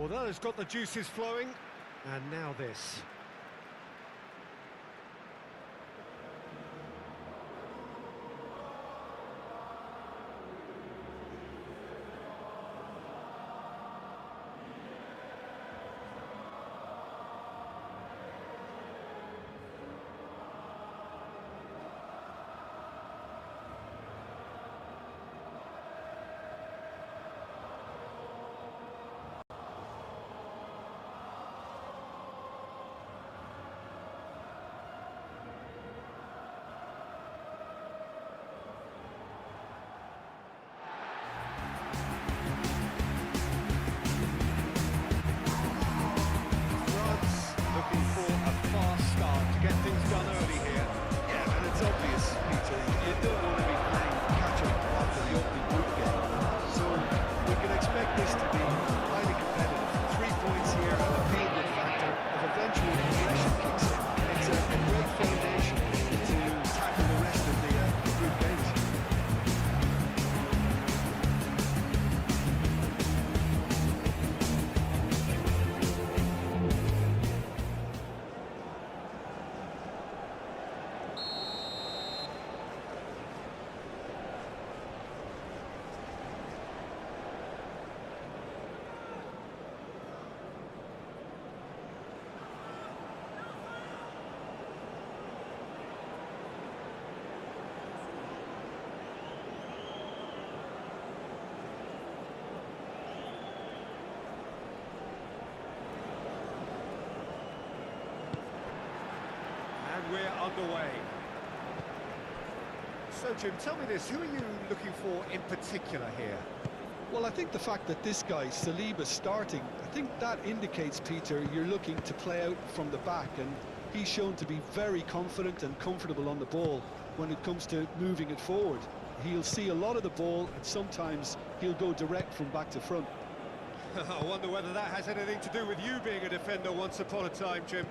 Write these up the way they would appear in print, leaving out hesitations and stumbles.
Well, that has got the juices flowing, and now this. Looking for a fast start to get things done early here. Yeah, and it's obvious, Peter, you don't want to be playing catch-up after the opening group game. So we can expect this to be highly competitive. 3 points here and the feel-good factor of eventual progression kicks in. It's a great foundation to tackle the rest of the group games. And we're underway. So, Jim, tell me this, who are you looking for in particular here? Well, I think the fact that this guy, Saliba's starting, I think that indicates, Peter, you're looking to play out from the back, and he's shown to be very confident and comfortable on the ball when it comes to moving it forward. He'll see a lot of the ball, and sometimes he'll go direct from back to front. I wonder whether that has anything to do with you being a defender once upon a time, Jim.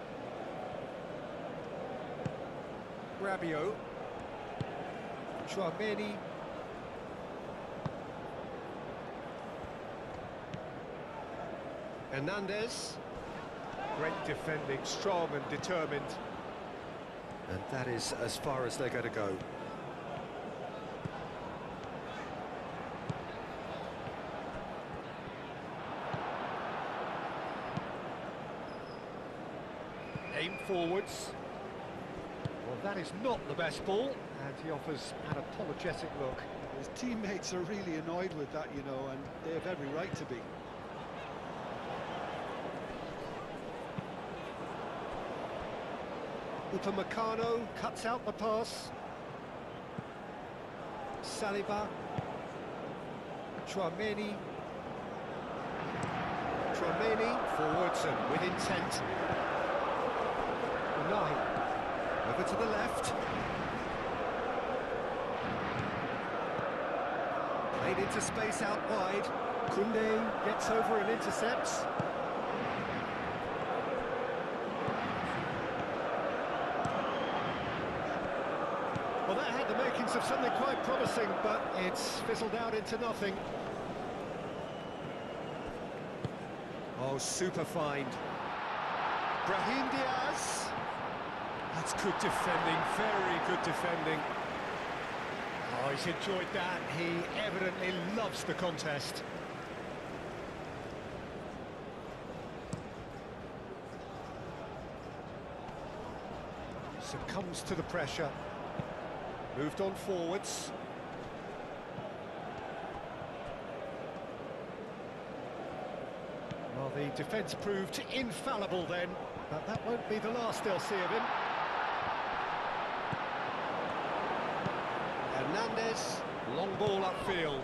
Rabiot. Chouameni. Hernandez. Great defending, strong and determined. And that is as far as they're going to go. Aim forwards. Well, that is not the best ball, and he offers an apologetic look. His teammates are really annoyed with that, you know, and they have every right to be. Upamecano cuts out the pass. Saliba. Chouameni. Forwards and with intent. Unai. Over to the left. Played into space out wide. Koundé gets over and intercepts. Well, that had the makings of something quite promising, but it's fizzled out into nothing. Oh, super find. Brahim Diaz. That's good defending, very good defending. Oh, he's enjoyed that. He evidently loves the contest. Succumbs to the pressure. Moved on forwards. Well, the defence proved infallible then, but that won't be the last they'll see of him. Hernandez, long ball upfield.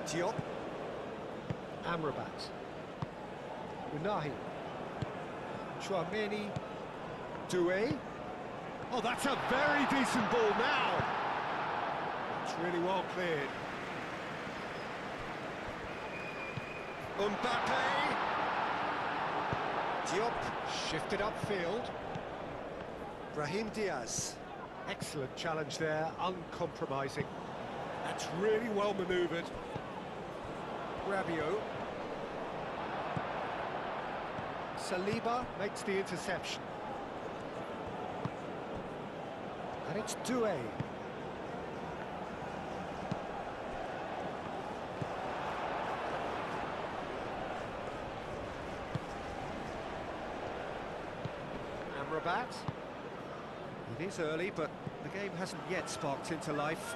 Diop. Amrabat. Unai. Chouameni. Doué. Oh, that's a very decent ball now. It's really well cleared. Mbappe. Diop shifted upfield. Brahim Diaz. Excellent challenge there, uncompromising. That's really well manoeuvred. Rabiot. Saliba makes the interception. And it's Doué. Amrabat. It is early, but the game hasn't yet sparked into life.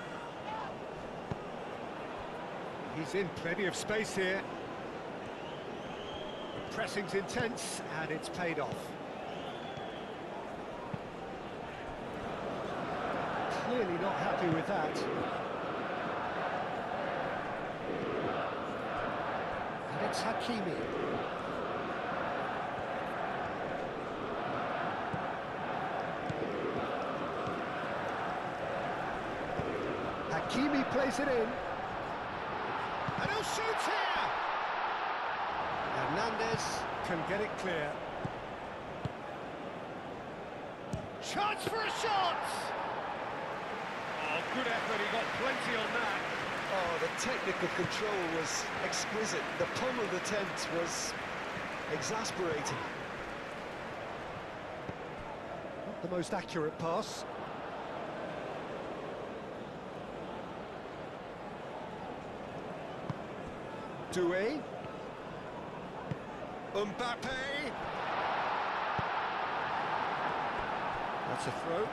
He's in plenty of space here. The pressing's intense, and it's paid off. Clearly not happy with that. And it's Hakimi. Hakimi plays it in. And he'll shoot here! Hernandez can get it clear. Chance for a shot! Oh, good effort, he got plenty on that. Oh, the technical control was exquisite. The pummeled attempt was exasperating. Not the most accurate pass. Doué. Mbappe. That's a throw.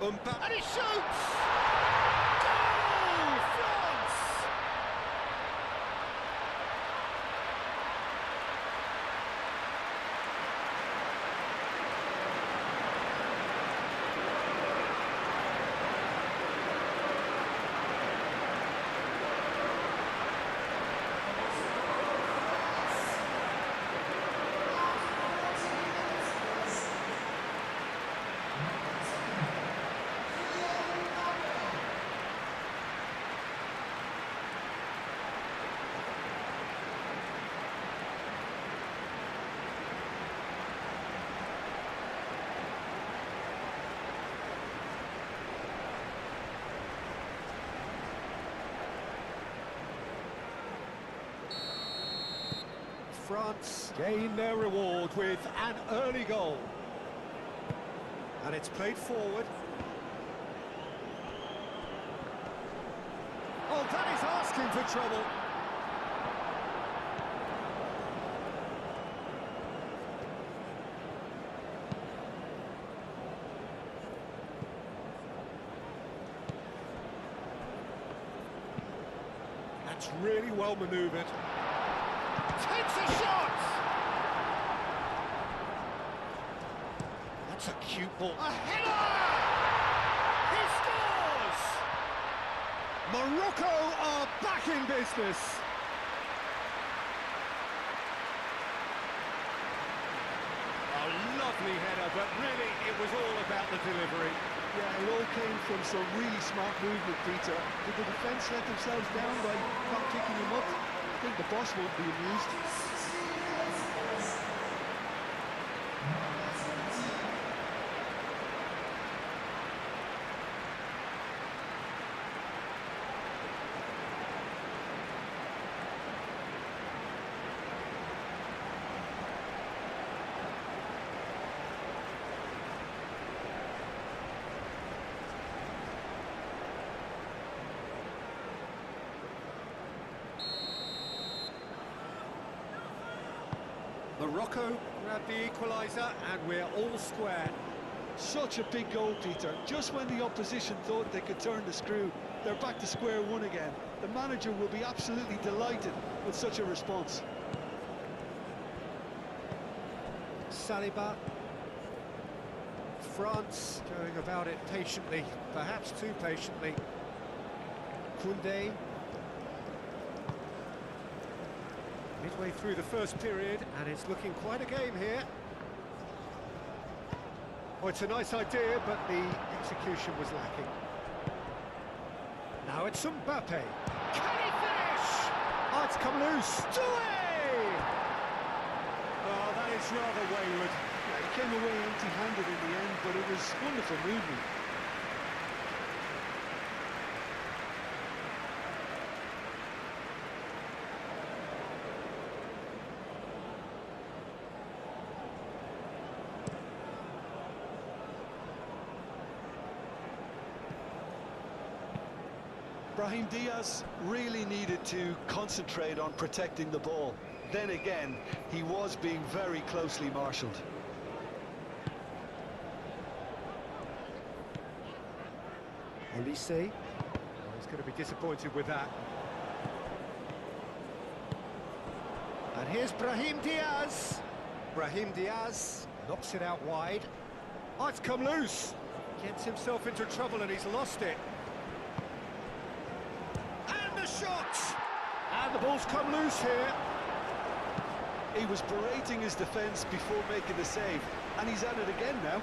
Mbappe. And he shoots! Goal! France! France gain their reward with an early goal. And it's played forward. Oh, that is asking for trouble. That's really well manoeuvred. Takes a shot! That's a cute ball. A header! He scores! Morocco are back in business. A lovely header, but really it was all about the delivery. Yeah, it all came from some really smart movement, Peter. Did the defence let themselves down by not kicking him up? I think the boss won't be amused. Morocco grabbed the equaliser, and we're all square. Such a big goal, Peter. Just when the opposition thought they could turn the screw, they're back to square one again. The manager will be absolutely delighted with such a response. Saliba. France going about it patiently, perhaps too patiently. Koundé. Midway through the first period, and it's looking quite a game here. Oh, it's a nice idea, but the execution was lacking. Now it's Mbappe. Can he finish? Oh, it's come loose. Doué! it's rather wayward. Yeah, he came away empty-handed in the end, but it was wonderful movement. Brahim Diaz really needed to concentrate on protecting the ball. Then again, he was being very closely marshalled. Olise. Oh, he's going to be disappointed with that. And here's Brahim Diaz. Brahim Diaz knocks it out wide. Oh, it's come loose. Gets himself into trouble and he's lost it. And the shot! And the ball's come loose here. He was berating his defence before making the save, and he's at it again now.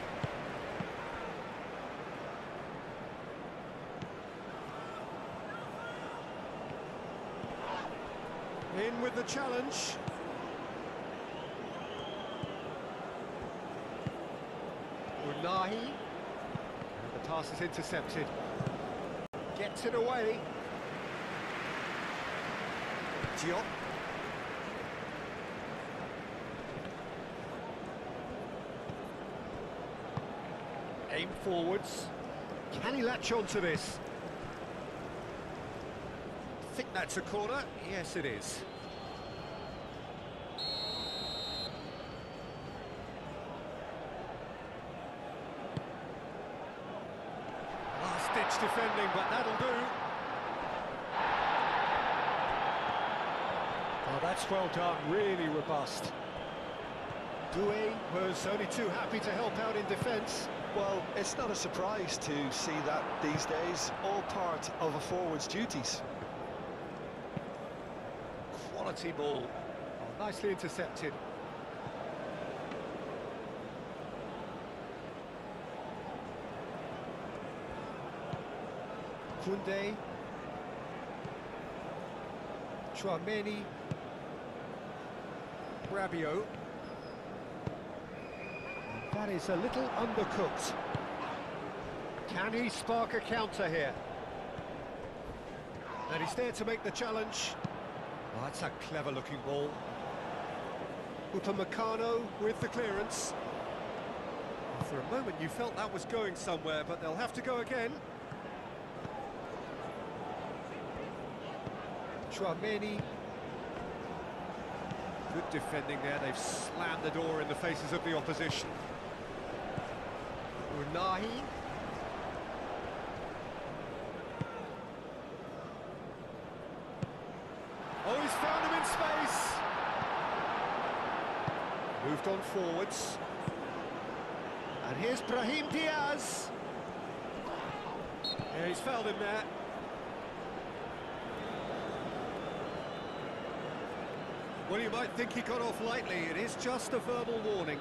In with the challenge. Unahi. And the pass is intercepted. Gets it away. Diop. Aim forwards. Can he latch on to this? Think that's a corner? Yes, it is. Last-ditch defending, but that'll do. Oh, that's well done, really robust. Doué was only too happy to help out in defence. Well, it's not a surprise to see that these days, all part of a forward's duties. Quality ball. Oh, nicely intercepted. Koundé. Chouameni. Rabiot. That is a little undercooked. Can he spark a counter here? And he's there to make the challenge. Oh, that's a clever-looking ball. Upamecano with the clearance. For a moment you felt that was going somewhere, but they'll have to go again. Chouameni. Good defending there, they've slammed the door in the faces of the opposition. Unahi. Oh, he's found him in space. Moved on forwards. And here's Brahim Diaz. Yeah, he's fouled him there. Well, you might think he got off lightly. It is just a verbal warning.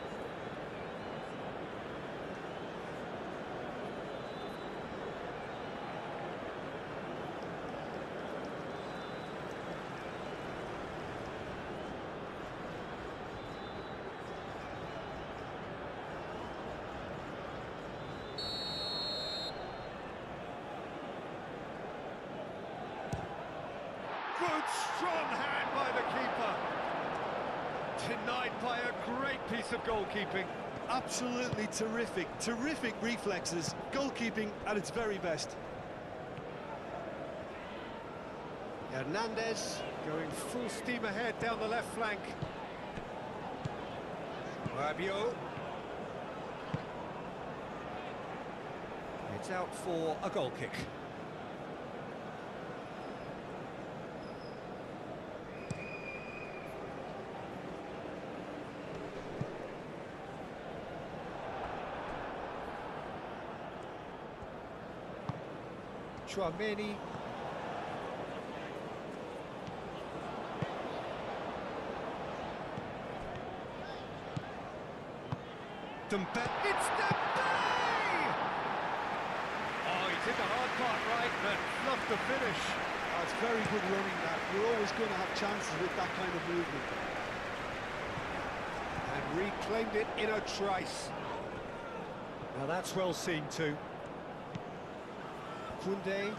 Good, strong hand by the keeper. Denied by a great piece of goalkeeping. Absolutely terrific reflexes, goalkeeping at its very best. Hernandez going full steam ahead down the left flank. Rabiot. It's out for a goal kick. Chouameni. Dembele. It's Dembele! Oh, he did the hard part right, but fluffed the finish. Oh, it's very good running that. You're always going to have chances with that kind of movement. And Reclaimed it in a trice. Now that's well seen too. Koundé.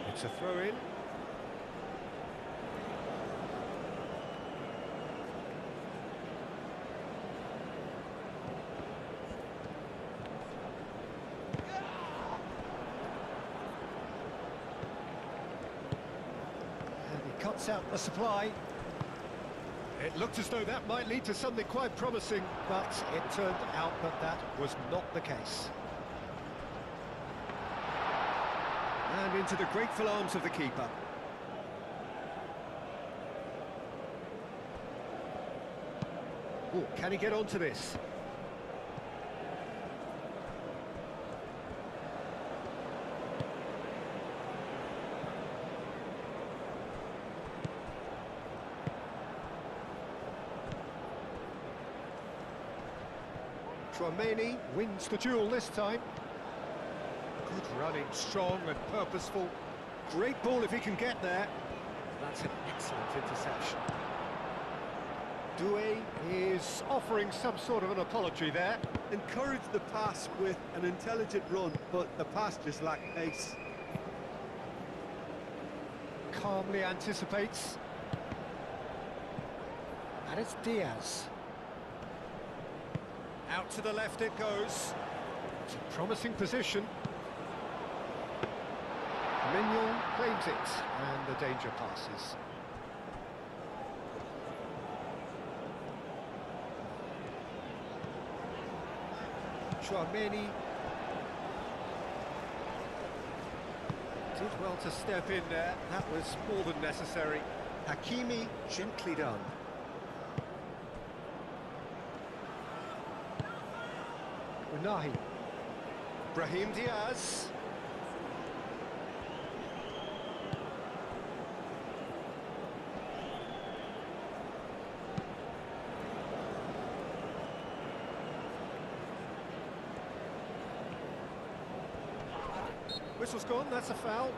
It's a throw-in. Cuts out the supply. It looked as though that might lead to something quite promising, but it turned out that that was not the case. And into the grateful arms of the keeper. Oh, can he get onto this? Tanmay wins the duel this time. Good running, strong and purposeful. Great ball if he can get there. That's an excellent interception. Doué is offering some sort of an apology there. Encouraged the pass with an intelligent run, but the pass just lacked pace. Calmly anticipates. And it's Diaz. Out to the left it goes. It's a promising position. Mignon claims it, and the danger passes. Chouameni did well to step in there. That was more than necessary. Hakimi gently done. Unahi. Brahim Diaz. Whistle's gone, that's a foul.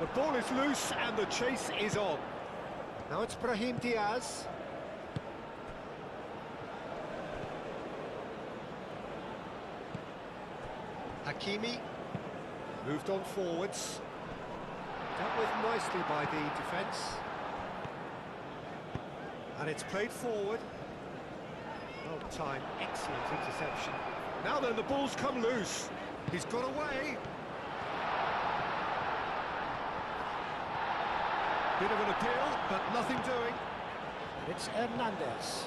The ball is loose and the chase is on. Now it's Brahim Diaz. Hakimi moved on forwards. Dealt with nicely by the defence. And it's played forward. Well timed, excellent interception. Now then, the ball's come loose. He's got away. Bit of an appeal, but nothing doing. It's Hernandez.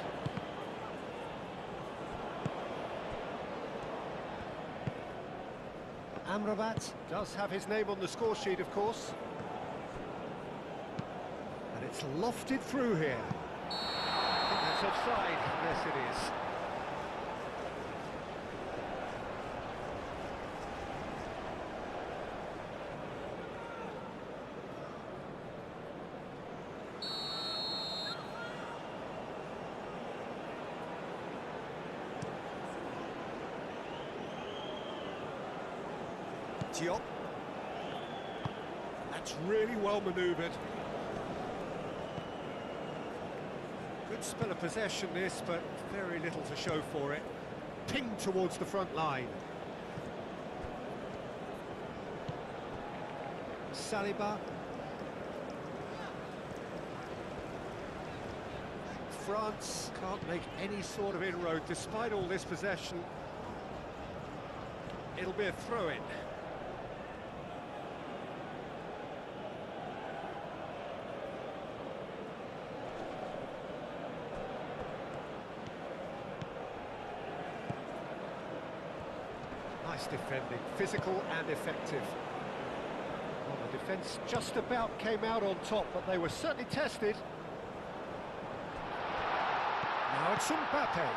Amrabat does have his name on the score sheet, of course. And it's lofted through here. I think that's offside. Yes, it is. Diop. That's really well manoeuvred. Good spell of possession this, but very little to show for it. Pinged towards the front line. Saliba. France can't make any sort of inroad despite all this possession. It'll be a throw-in. Nice defending, physical and effective. Defence just about came out on top, but they were certainly tested. Now it's Mbappe.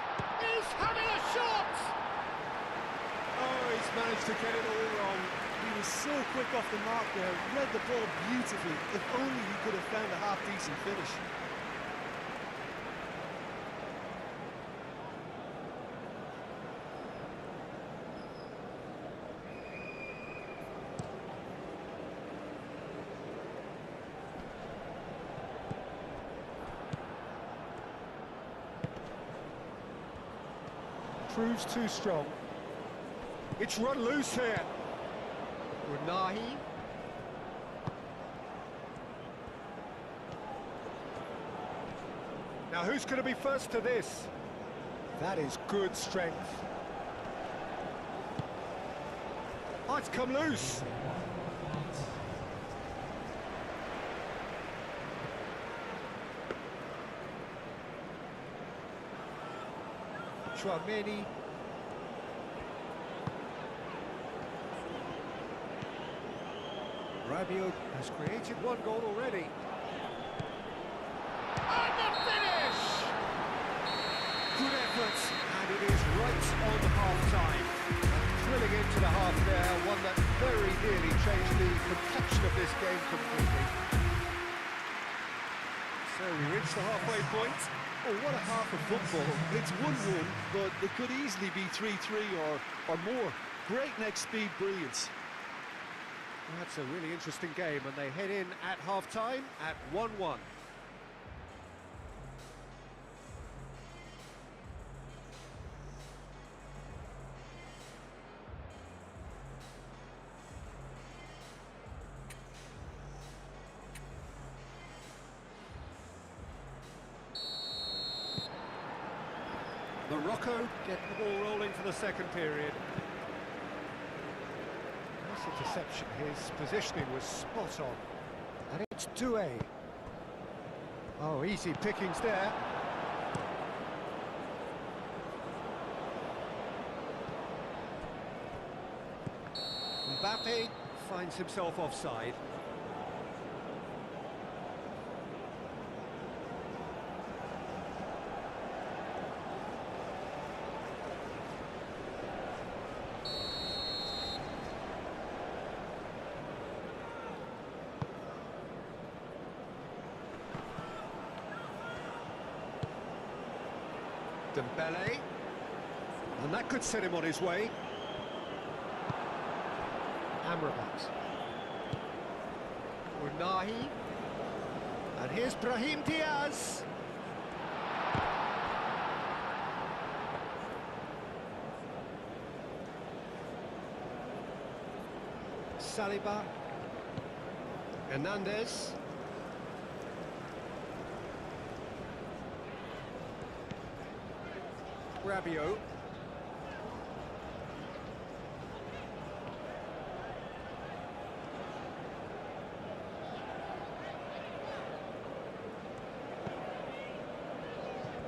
He's having a shot! Oh, he's managed to get it all wrong. He was so quick off the mark there, read the ball beautifully. If only he could have found a half-decent finish. Proves too strong. It's run loose here. Unahi. Now who's going to be first to this? That is good strength. Oh, it's come loose. Tchouaméni. Rabiot has created one goal already. And the finish! Good effort, and it is right on half-time. Drilling into the half there, one that very nearly changed the complexion of this game completely. So we reach the halfway point. Oh, what a half of football. It's 1-1, but it could easily be 3-3 or more. Breakneck speed brilliance. That's a really interesting game, and they head in at half-time at 1-1. Morocco get the ball rolling for the second period. Nice interception, his positioning was spot on. And it's Doué. Oh, easy pickings there. Mbappe finds himself offside. Dembele, and that could set him on his way. Amrabat. Unahi. And here's Brahim Diaz. Saliba. Hernandez. Rabiot.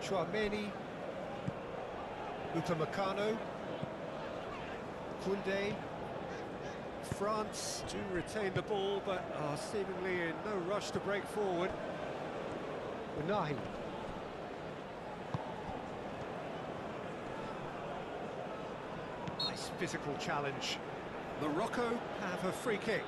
Tchouaméni. Upamecano. Koundé. France do retain the ball, but are seemingly in no rush to break forward. Unahi. Nice physical challenge. Morocco have a free kick.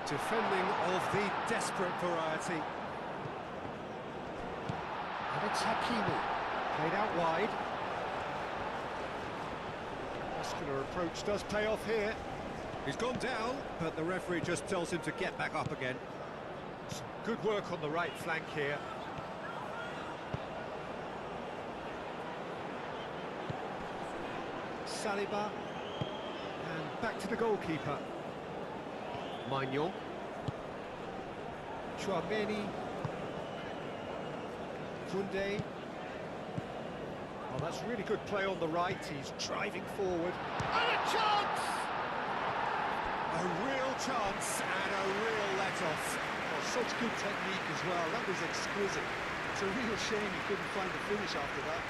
Defending of the desperate variety. And it's Hakimi, played out wide. Muscular approach does pay off here. He's gone down, but the referee just tells him to get back up again. Some good work on the right flank here. Saliba, and back to the goalkeeper. Maignan. Tchouaméni. Koundé. Oh, that's really good play on the right. He's driving forward. And a chance! A real chance and a real let-off. Oh, such good technique as well. That was exquisite. It's a real shame he couldn't find the finish after that.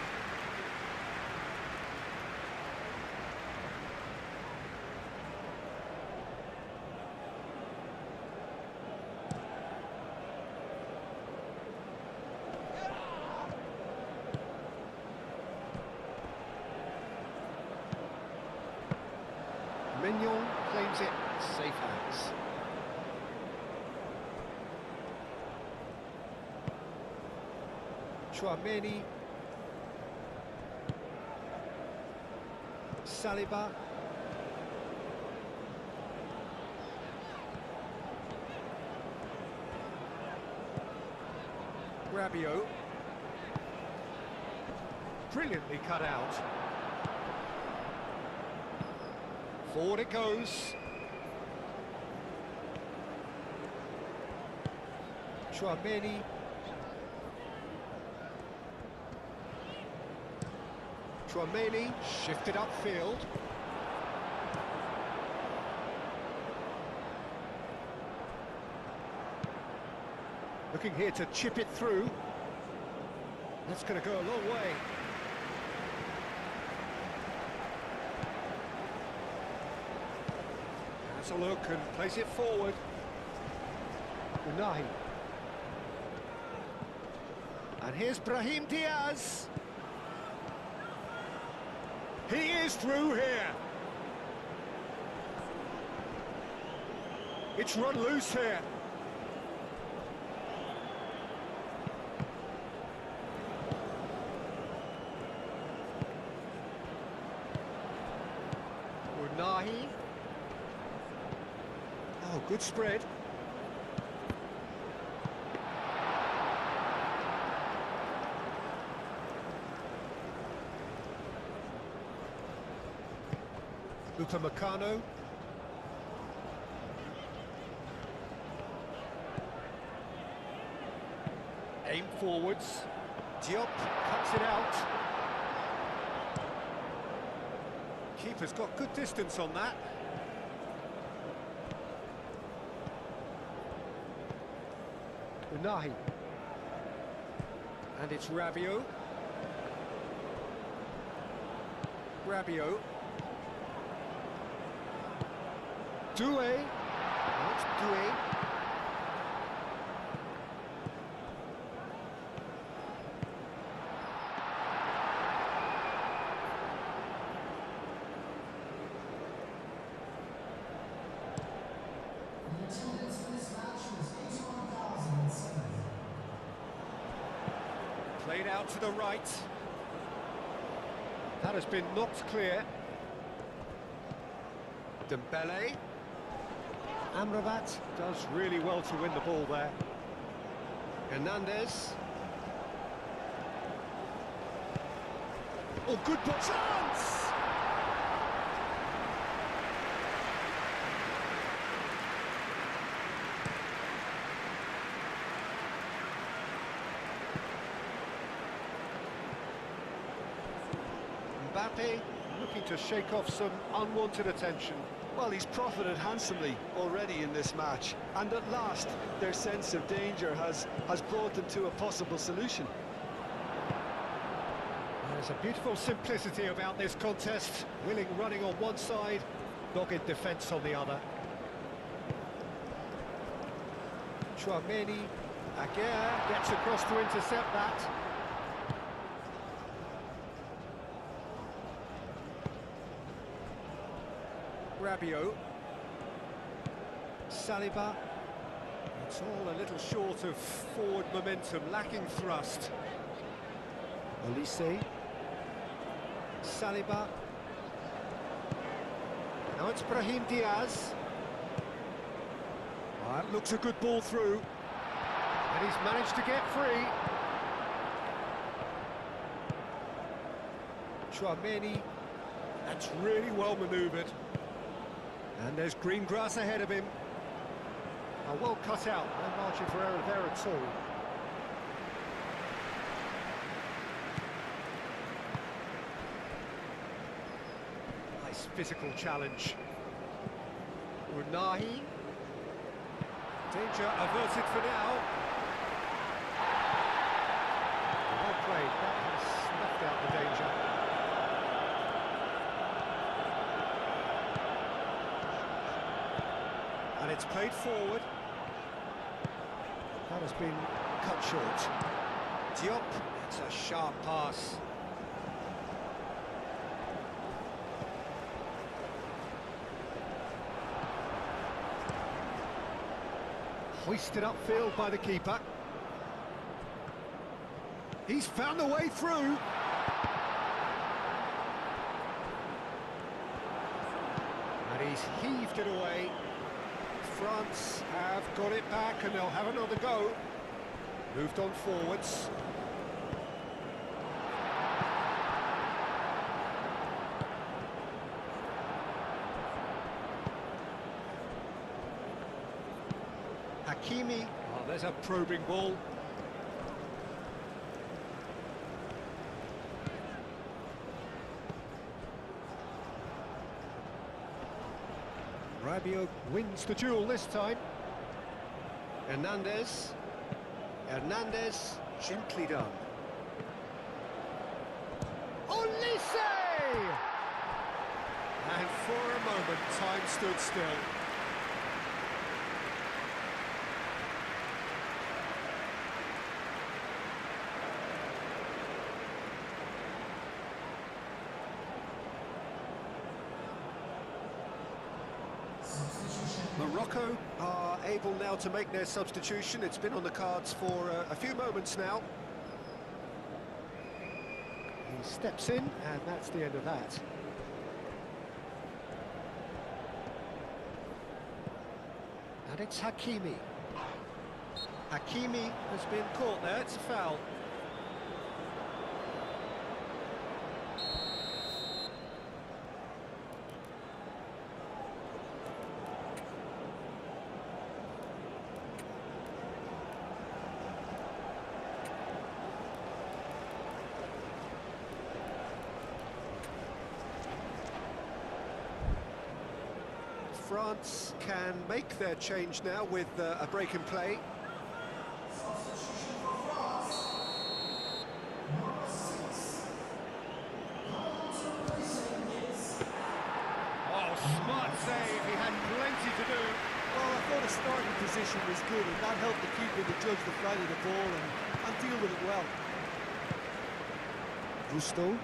Mignon claims it. Safe hands. Chouameni. Saliba. Rabiot. Brilliantly cut out. Forward it goes. Chouameni. Tanmay shifted upfield. Looking here to chip it through. That's going to go a long way. Has a look and plays it forward. Unai. And here's Brahim Diaz. He is through here. It's run loose here. Unai. Oh, good spread. Upamecano. Aim forwards. Diop cuts it out. Keeper's got good distance on that. Unai. And it's Rabiot. Rabiot. Doué. That's Doué. Played out to the right. That has been knocked clear. Dembele. Amrabat does really well to win the ball there. Hernandez. Oh, good ball. Chance! Mbappe looking to shake off some unwanted attention. Well, he's profited handsomely already in this match, and at last their sense of danger has brought them to a possible solution. There's a beautiful simplicity about this contest. Willing running on one side, dogged defence on the other. Chouameni, Aguirre gets across to intercept that. Rabiot. Saliba. It's all a little short of forward momentum, lacking thrust. Olise. Saliba. Now it's Brahim Diaz. Oh, that looks a good ball through. And he's managed to get free. Chouameni. That's really well manoeuvred. And there's green grass ahead of him. Oh, well cut out, no margin for error there at all. this physical challenge. Unahi. Danger averted for now. Well played, that has snuffed out the danger. And it's played forward. That has been cut short. Diop, it's a sharp pass. Hoisted upfield by the keeper. He's found a way through. And he's heaved it away. France have got it back and they'll have another go. Moved on forwards. Hakimi. Oh, there's a probing ball. Rabiot wins the duel this time. Hernandez. Hernandez, gently done. Olise! And for a moment, time stood still. Morocco are able now to make their substitution. It's been on the cards for a few moments now. He steps in, and that's the end of that. And it's Hakimi. Hakimi has been caught there, it's a foul. France can make their change now with a break in play. Oh, smart save, he had plenty to do. Well, I thought his starting position was good, and that helped the keeper to judge the flight of the ball and deal with it well. Gusto.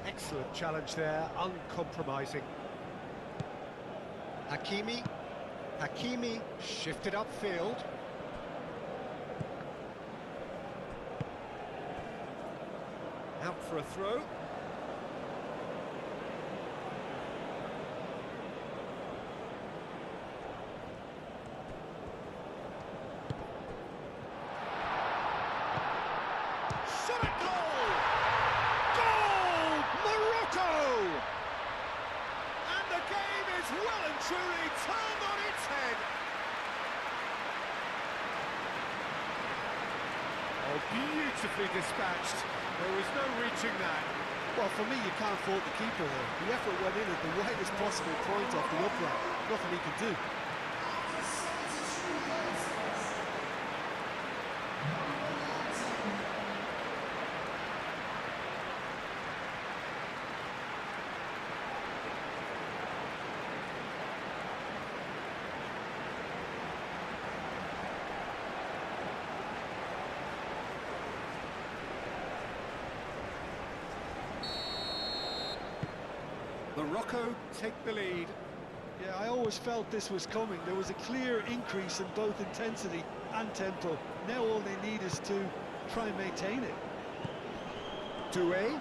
Excellent challenge there, uncompromising. Hakimi. Hakimi shifted upfield. Out for a throw. Shot at goal! Goal! Morocco! And the game is well and truly turned on its head. Oh, beautifully dispatched. There was no reaching that. Well, for me, you can't fault the keeper there. The effort went in at the widest possible point off the upright. Nothing he could do. Morocco take the lead. Yeah, I always felt this was coming. There was a clear increase in both intensity and tempo. Now all they need is to try and maintain it. Doué.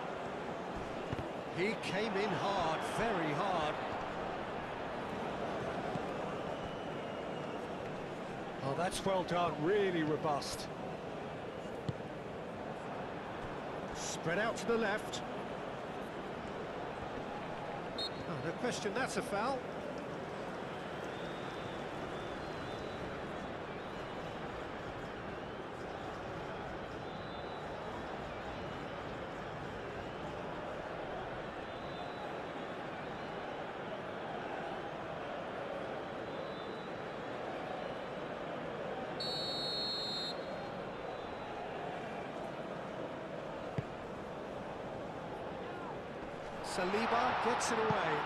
He came in hard, very hard. Oh, that's well done, really robust. Spread out to the left. No question, that's a foul. Saliba gets it away.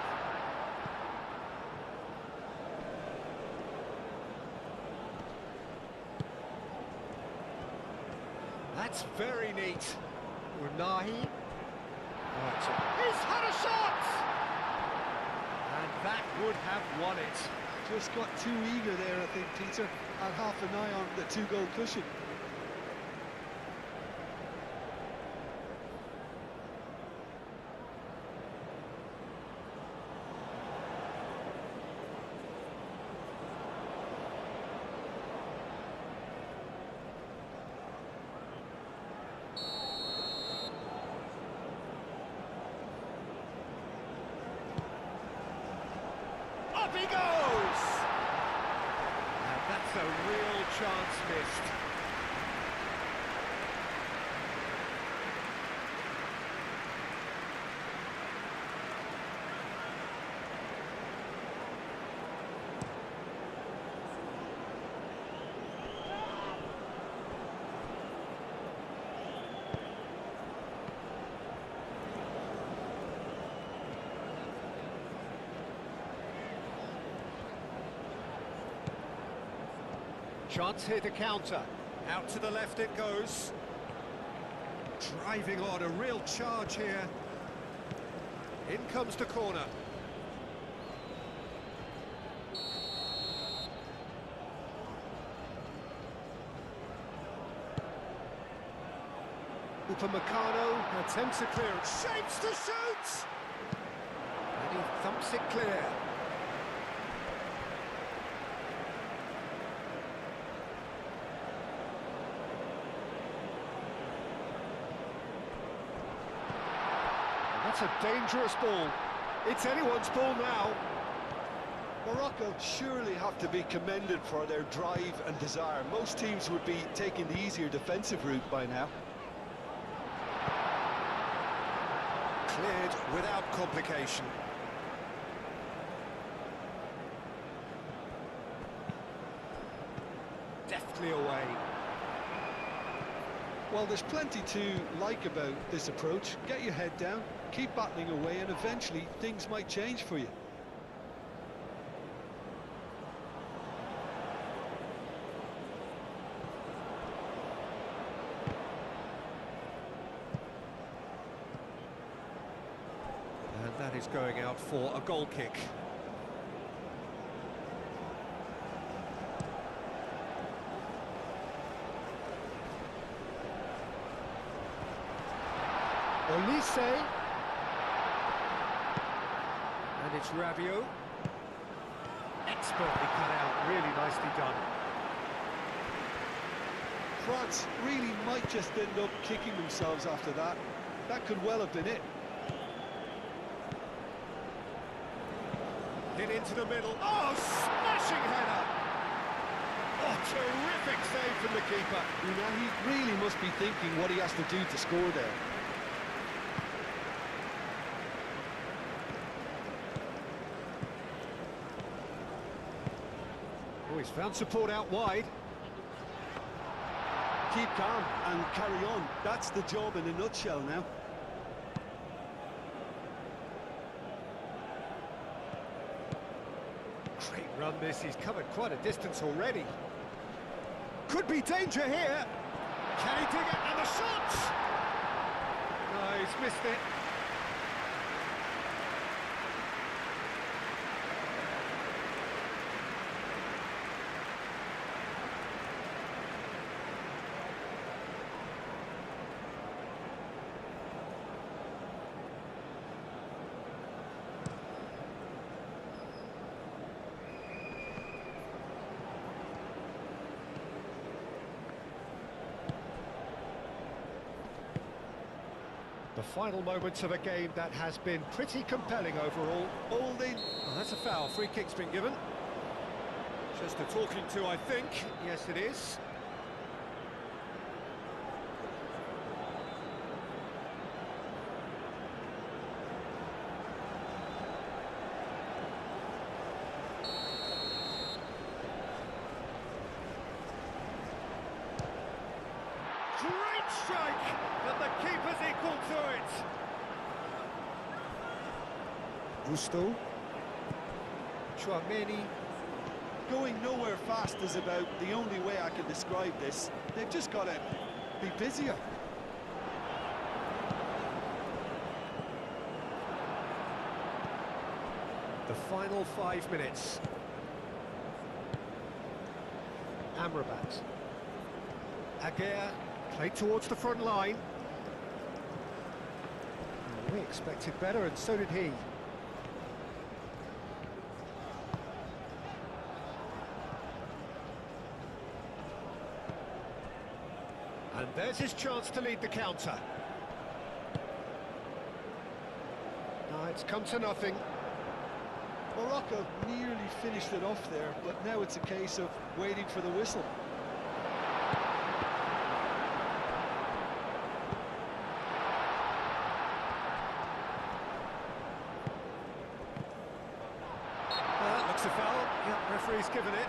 That's very neat. Unahi. He's had a shot! And that would have won it. Just got too eager there, I think, Peter. Had half an eye on the two-goal cushion. Up he goes! And that's a real chance missed. Chance here to counter. Out to the left it goes. Driving on, a real charge here. In comes the corner. Upamecano attempts a clearance. Shapes to shoot! And he thumps it clear. That's a dangerous ball. It's anyone's ball now. Morocco surely have to be commended for their drive and desire. Most teams would be taking the easier defensive route by now. Cleared without complication. Deftly away. Well, there's plenty to like about this approach. Get your head down, keep battling away, and eventually things might change for you. And that is going out for a goal kick. Olise. And it's Rabiot. Expertly cut out, really nicely done. France really might just end up kicking themselves after that. That could well have been it. Hit into the middle. Oh, smashing header! Oh, terrific save from the keeper. You know, he really must be thinking what he has to do to score there. Oh, he's found support out wide. Keep calm and carry on. That's the job in a nutshell now. Great run this, he's covered quite a distance already. Could be danger here. Can he dig it? And the shot! No, he's missed it. The final moments of a game that has been pretty compelling overall. Holding. Oh, that's a foul. Free kick's been given. Just a talking to, I think. Yes, it is. Great strike, but the keeper's equal to it. Gusto. Chouameni. Going nowhere fast is about the only way I can describe this. They've just got to be busier. The final 5 minutes. Amrabat. Aguirre, played towards the front line. We expected better, and so did he. And there's his chance to lead the counter. No, it's come to nothing. Morocco nearly finished it off there, but now it's a case of waiting for the whistle. That looks a foul. Yep, referee's given it.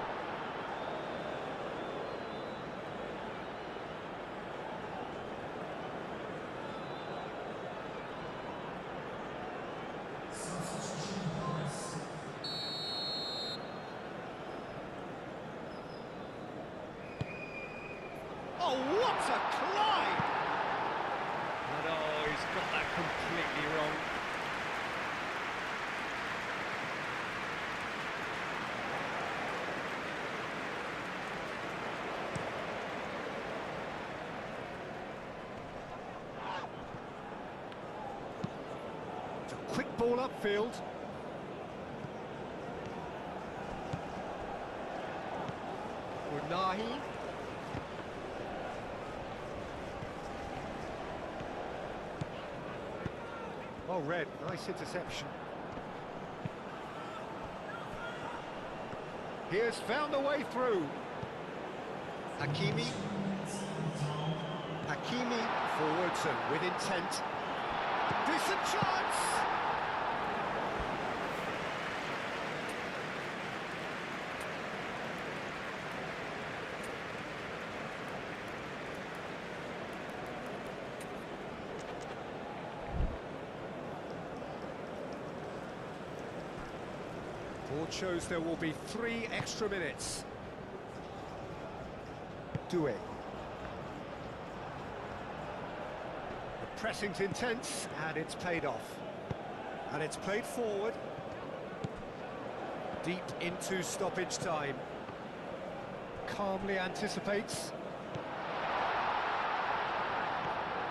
Oh, what a climb! And oh, he's got that completely wrong. It's a quick ball upfield. Unahi. Oh, Red, nice interception. He has found a way through. Hakimi. Hakimi forwards and with intent. Decent chance! Board shows there will be 3 extra minutes. Doué. The pressing's intense, and it's paid off. And it's played forward. Deep into stoppage time. Calmly anticipates.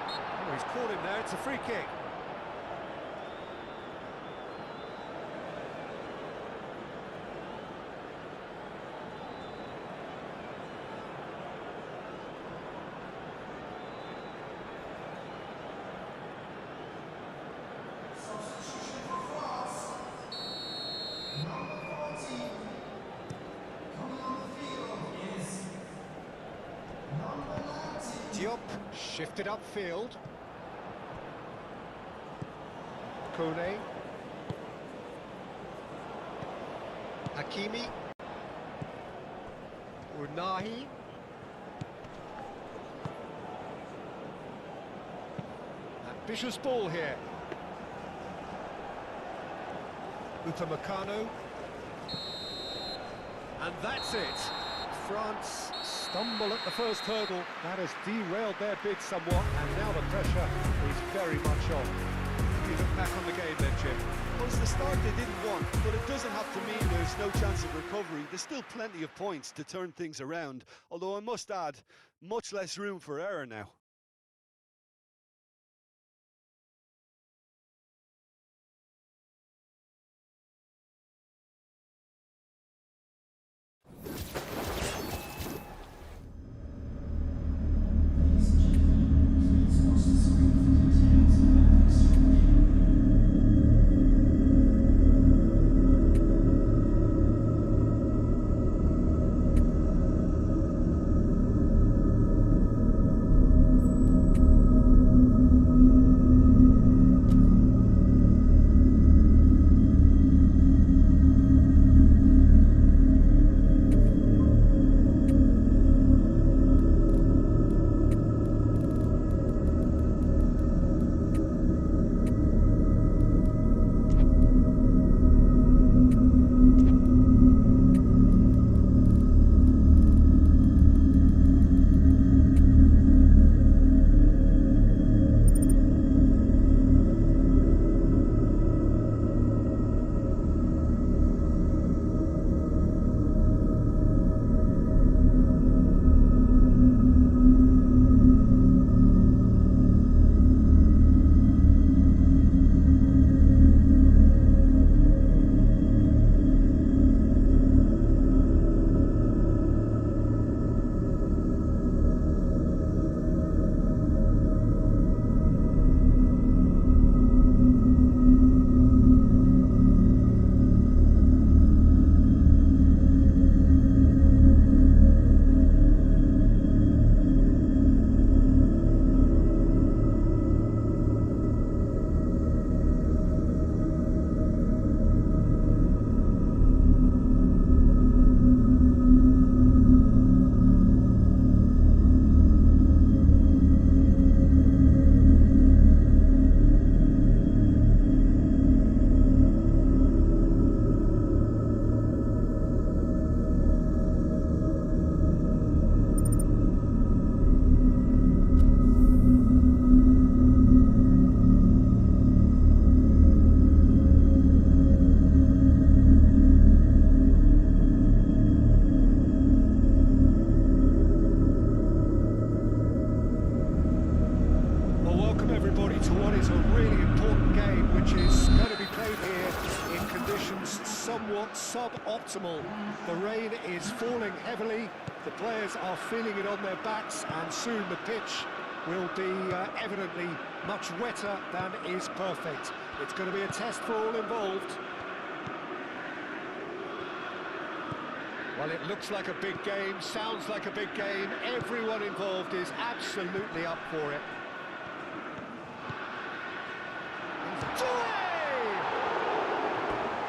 Oh, he's caught him there, it's a free kick. Diop shifted upfield. Kone. Hakimi. Unahi. Ambitious ball here. Upamecano. And that's it. France stumble at the first hurdle. That has derailed their bid somewhat, and now the pressure is very much on. You look back on the game then, Jim. Well, it's the start they didn't want, but it doesn't have to mean there's no chance of recovery. There's still plenty of points to turn things around, although I must add, much less room for error now. to what is a really important game, which is going to be played here in conditions somewhat suboptimal. The rain is falling heavily, the players are feeling it on their backs, and soon the pitch will be evidently much wetter than is perfect. It's going to be a test for all involved. Well, it looks like a big game, sounds like a big game. Everyone involved is absolutely up for it.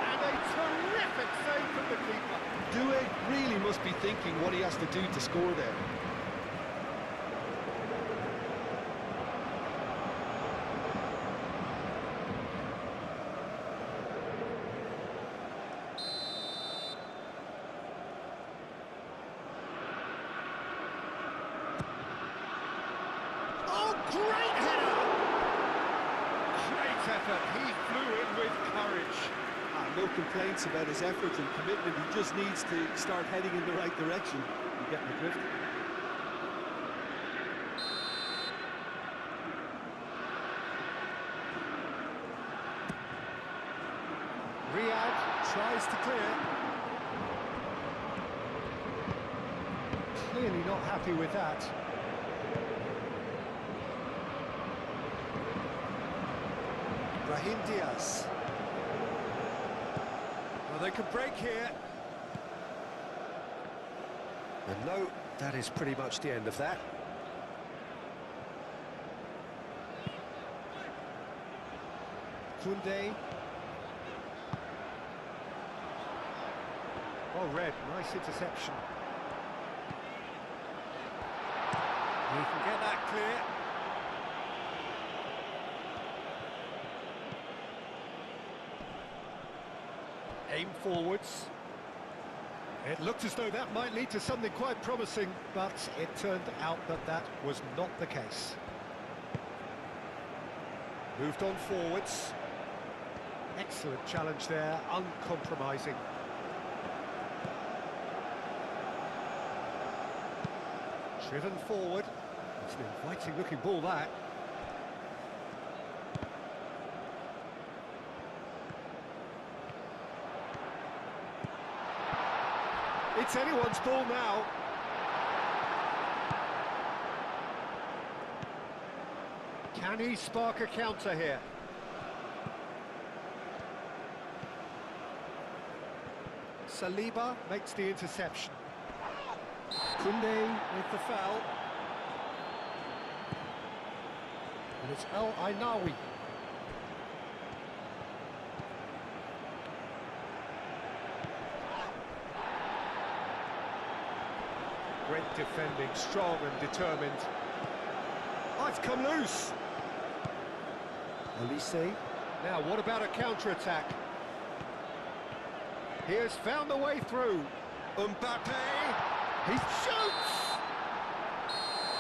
And a terrific save from the keeper. Doué really must be thinking what he has to do to score there. Oh, great header! Great effort, he flew in with courage. No complaints about his effort and commitment. He just needs to start heading in the right direction. You get the drift. Riyad tries to clear. Clearly not happy with that. Brahim Diaz. Well, they could break here. And no, that is pretty much the end of that. Koundé. Oh, Red, nice interception. He can get that clear. Aim forwards. It looked as though that might lead to something quite promising, but it turned out that that was not the case. Moved on forwards. Excellent challenge there, uncompromising. Driven forward. It's an inviting looking ball, that. It's anyone's ball now. Can he spark a counter here? Saliba makes the interception. Koundé with the foul. And it's El Ainawi. Great defending, strong and determined. Oh, it's come loose. Elise. Now, what about a counter-attack? He has found the way through. Mbappe. He shoots!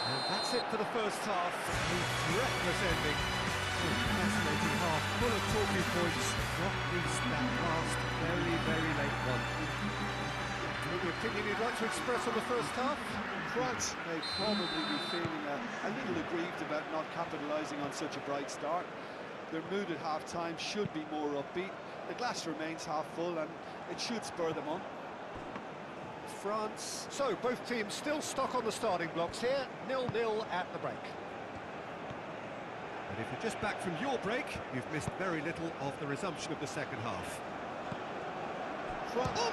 And that's it for the first half. A breathless ending. Oh, fascinating half, full of talking points. Not least that last, very, very late one. Any opinion you'd like to express on the first half? France may probably be feeling a little aggrieved about not capitalising on such a bright start. Their mood at half-time should be more upbeat. The glass remains half full and it should spur them on. France. So, both teams still stuck on the starting blocks here, 0-0 at the break. And if you're just back from your break, you've missed very little of the resumption of the second half. France.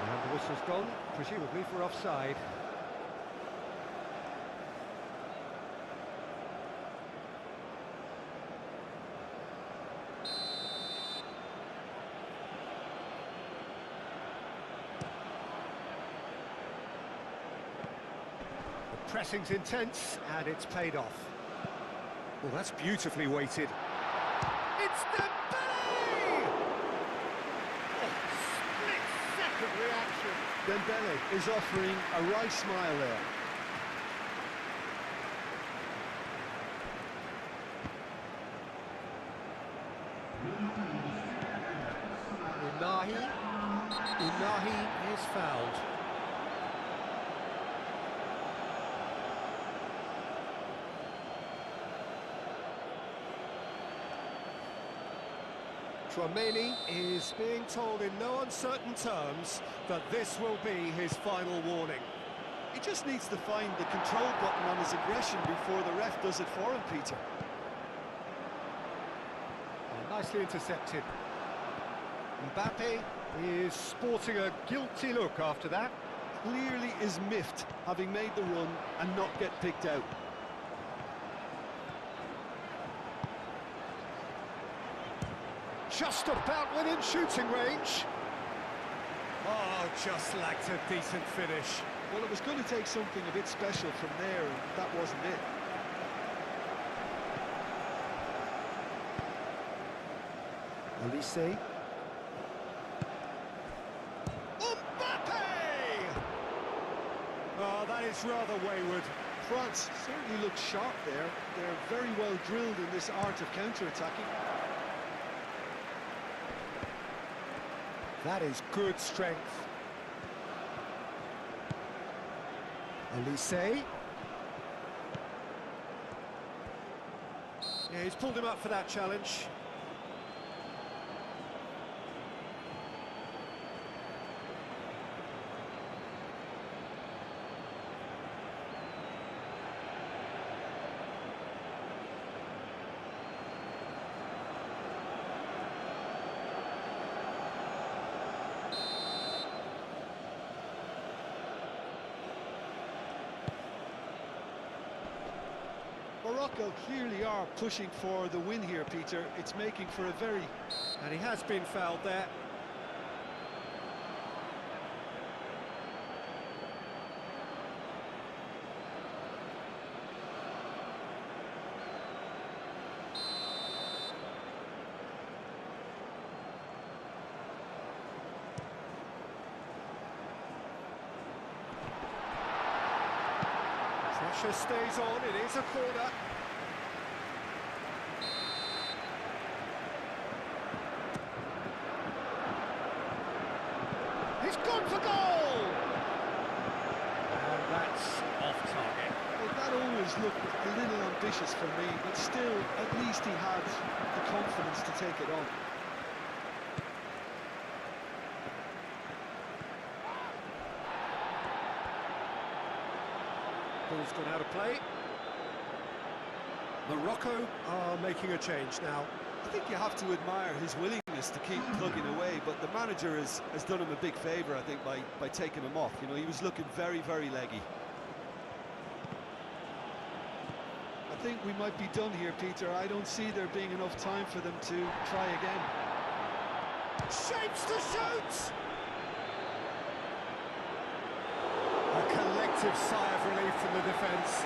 And the whistle's gone, presumably for offside. Pressing's intense, and it's paid off. Well, that's beautifully weighted. It's Dembele! Oh, split-second reaction. Dembele is offering a wry smile there. Unahi is fouled. Tanmay is being told in no uncertain terms that this will be his final warning. He just needs to find the control button on his aggression before the ref does it for him, Peter. Nicely intercepted. Mbappe is sporting a guilty look after that. Clearly is miffed, having made the run and not get picked out. Just about within shooting range. Oh, just lacked a decent finish. Well, it was going to take something a bit special from there, and that wasn't it. Elise. Mbappe! Oh, that is rather wayward. France certainly looked sharp there. They're very well drilled in this art of counter-attacking. That is good strength. Elise. Yeah, he's pulled him up for that challenge. Morocco clearly are pushing for the win here, Peter. It's making for a very... And he has been fouled there. Pressure stays on, it is a corner. He's gone for goal! And that's off target. Well, that always looked a little ambitious for me, but still, at least he had the confidence to take it on. Ball's gone out of play. Morocco are making a change now. I think you have to admire his willingness to keep plugging away, but the manager has done him a big favour, I think, by taking him off. You know, he was looking very, very leggy. I think we might be done here, Peter. I don't see there being enough time for them to try again. Shapes to shoot! A collective sigh of relief from the defence.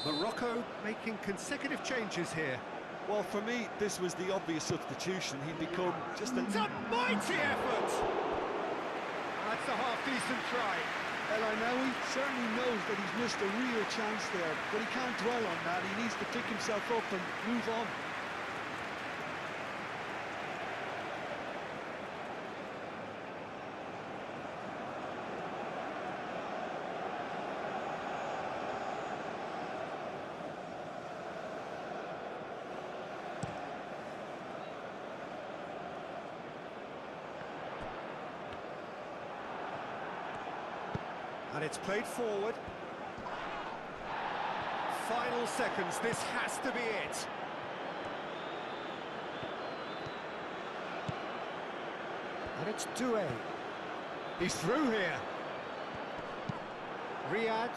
Morocco making consecutive changes here. Well, for me, this was the obvious substitution. He'd become just a... It's a mighty effort! That's a half-decent try. Now he certainly knows that he's missed a real chance there, but he can't dwell on that. He needs to pick himself up and move on. And it's played forward. Final seconds, this has to be it. And it's Doué. He's through here. Riyad.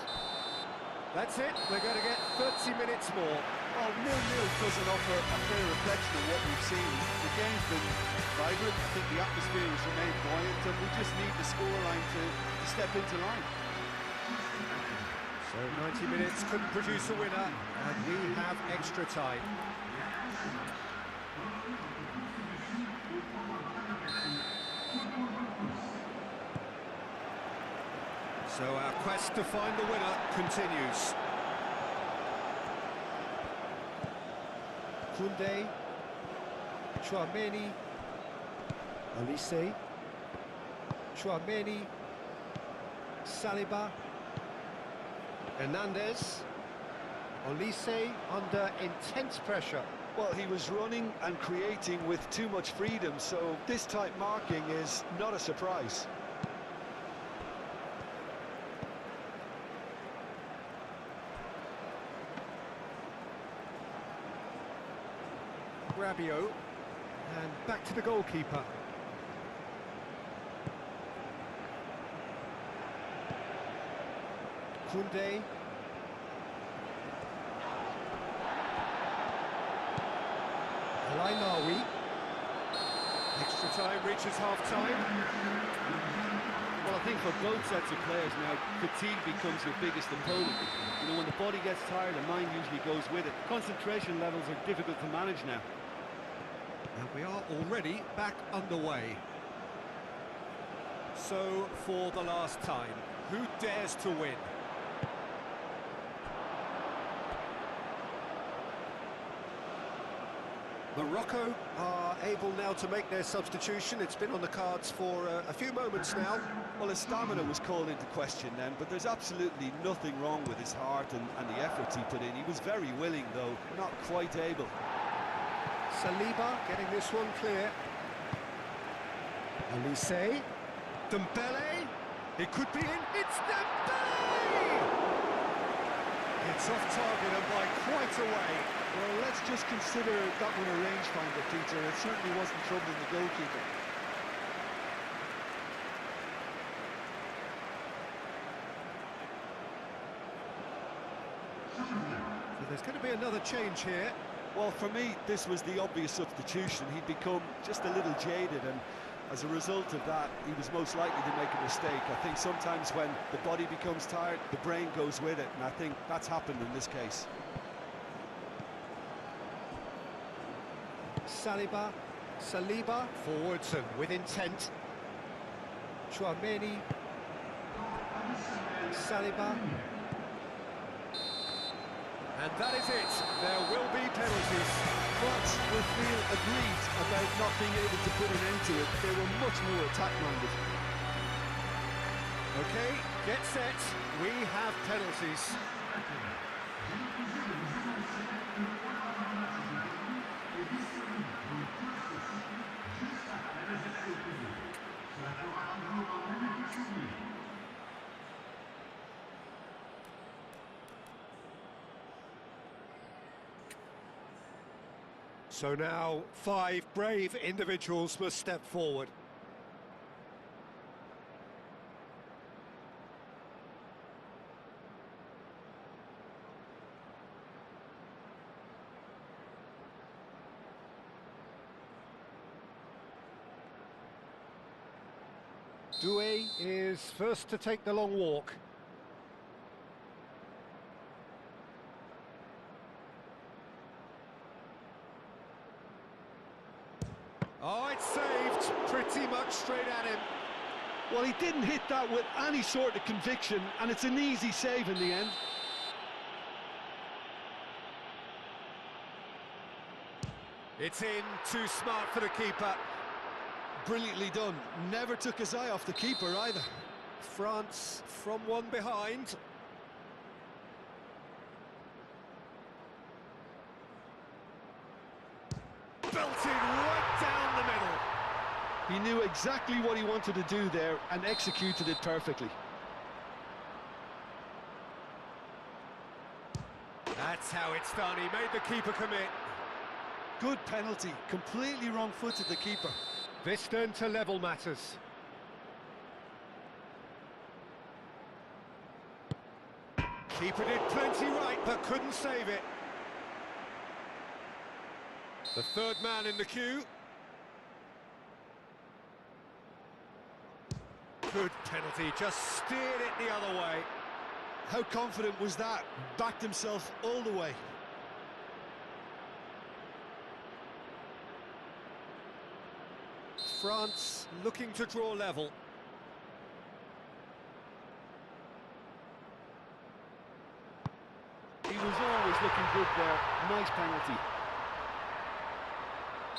That's it, we're going to get 30 minutes more. Well, 0-0 doesn't offer a fair reflection of what we've seen. The game's been vibrant. I think the atmosphere has remained buoyant, and we just need the scoreline to step into line. So 90 minutes couldn't produce a winner, and we have extra time. So our quest to find the winner continues. Koundé, Chouameni, Olise, Chouameni, Saliba, Hernandez, Olise under intense pressure. Well, he was running and creating with too much freedom, so this type marking is not a surprise. Rabiot, and back to the goalkeeper. Koundé. Lainawi. Extra time reaches half-time. Well, I think for both sets of players now, fatigue becomes your biggest opponent. You know, when the body gets tired, the mind usually goes with it. Concentration levels are difficult to manage now. And we are already back underway. So, for the last time, who dares to win? Morocco are able now to make their substitution. It's been on the cards for a few moments now. Well, his stamina was called into question then, but there's absolutely nothing wrong with his heart and the efforts he put in. He was very willing, though, not quite able. Saliba getting this one clear. Olise. Dembele, it could be in, it's Dembele! It's off target and by quite a way. Well, let's just consider that one a rangefinder, Peter. It certainly wasn't troubling the goalkeeper. So there's going to be another change here. Well, for me, this was the obvious substitution. He'd become just a little jaded, and as a result of that, he was most likely to make a mistake. I think sometimes when the body becomes tired, the brain goes with it, and I think that's happened in this case. Saliba, forwards and with intent. Chouameni, Saliba. And that is it. There will be penalties. France will feel aggrieved about not being able to put an end to it. They were much more attack-minded. Okay, get set. We have penalties. So now, 5 brave individuals must step forward. Doué is first to take the long walk. Oh, it's saved. Pretty much straight at him. Well, he didn't hit that with any sort of conviction, and it's an easy save in the end. It's in, too smart for the keeper. Brilliantly done. Never took his eye off the keeper either. France from one behind. Belted right down the middle. He knew exactly what he wanted to do there and executed it perfectly. That's how it's done. He made the keeper commit. Good penalty. Completely wrong-footed, the keeper. This then to level matters. Keeper did plenty right, but couldn't save it. The third man in the queue. Good penalty, just steered it the other way. How confident was that? Backed himself all the way. France looking to draw level. is looking good there. Nice penalty.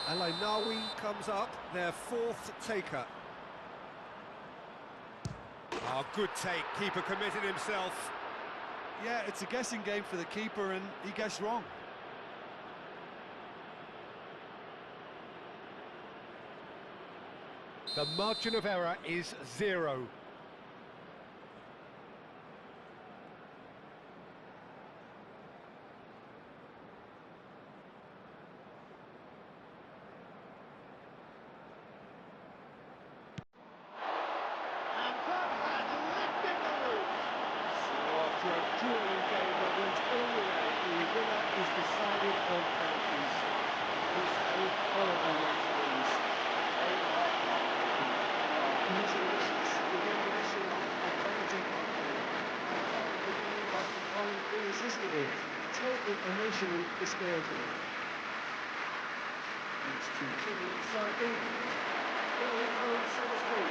Alainawi comes up, their fourth taker. Oh, good take. Keeper committed himself. Yeah, it's a guessing game for the keeper, and he guessed wrong. The margin of error is 0. After a grueling game that went all the way, the winner is decided on penalties. It's a horrible match to lose. Congratulations, the recognition of penalty. The game has become irresistible, totally emotionally discouraging. It's to Kitty Sarkin. Going home, so to speak.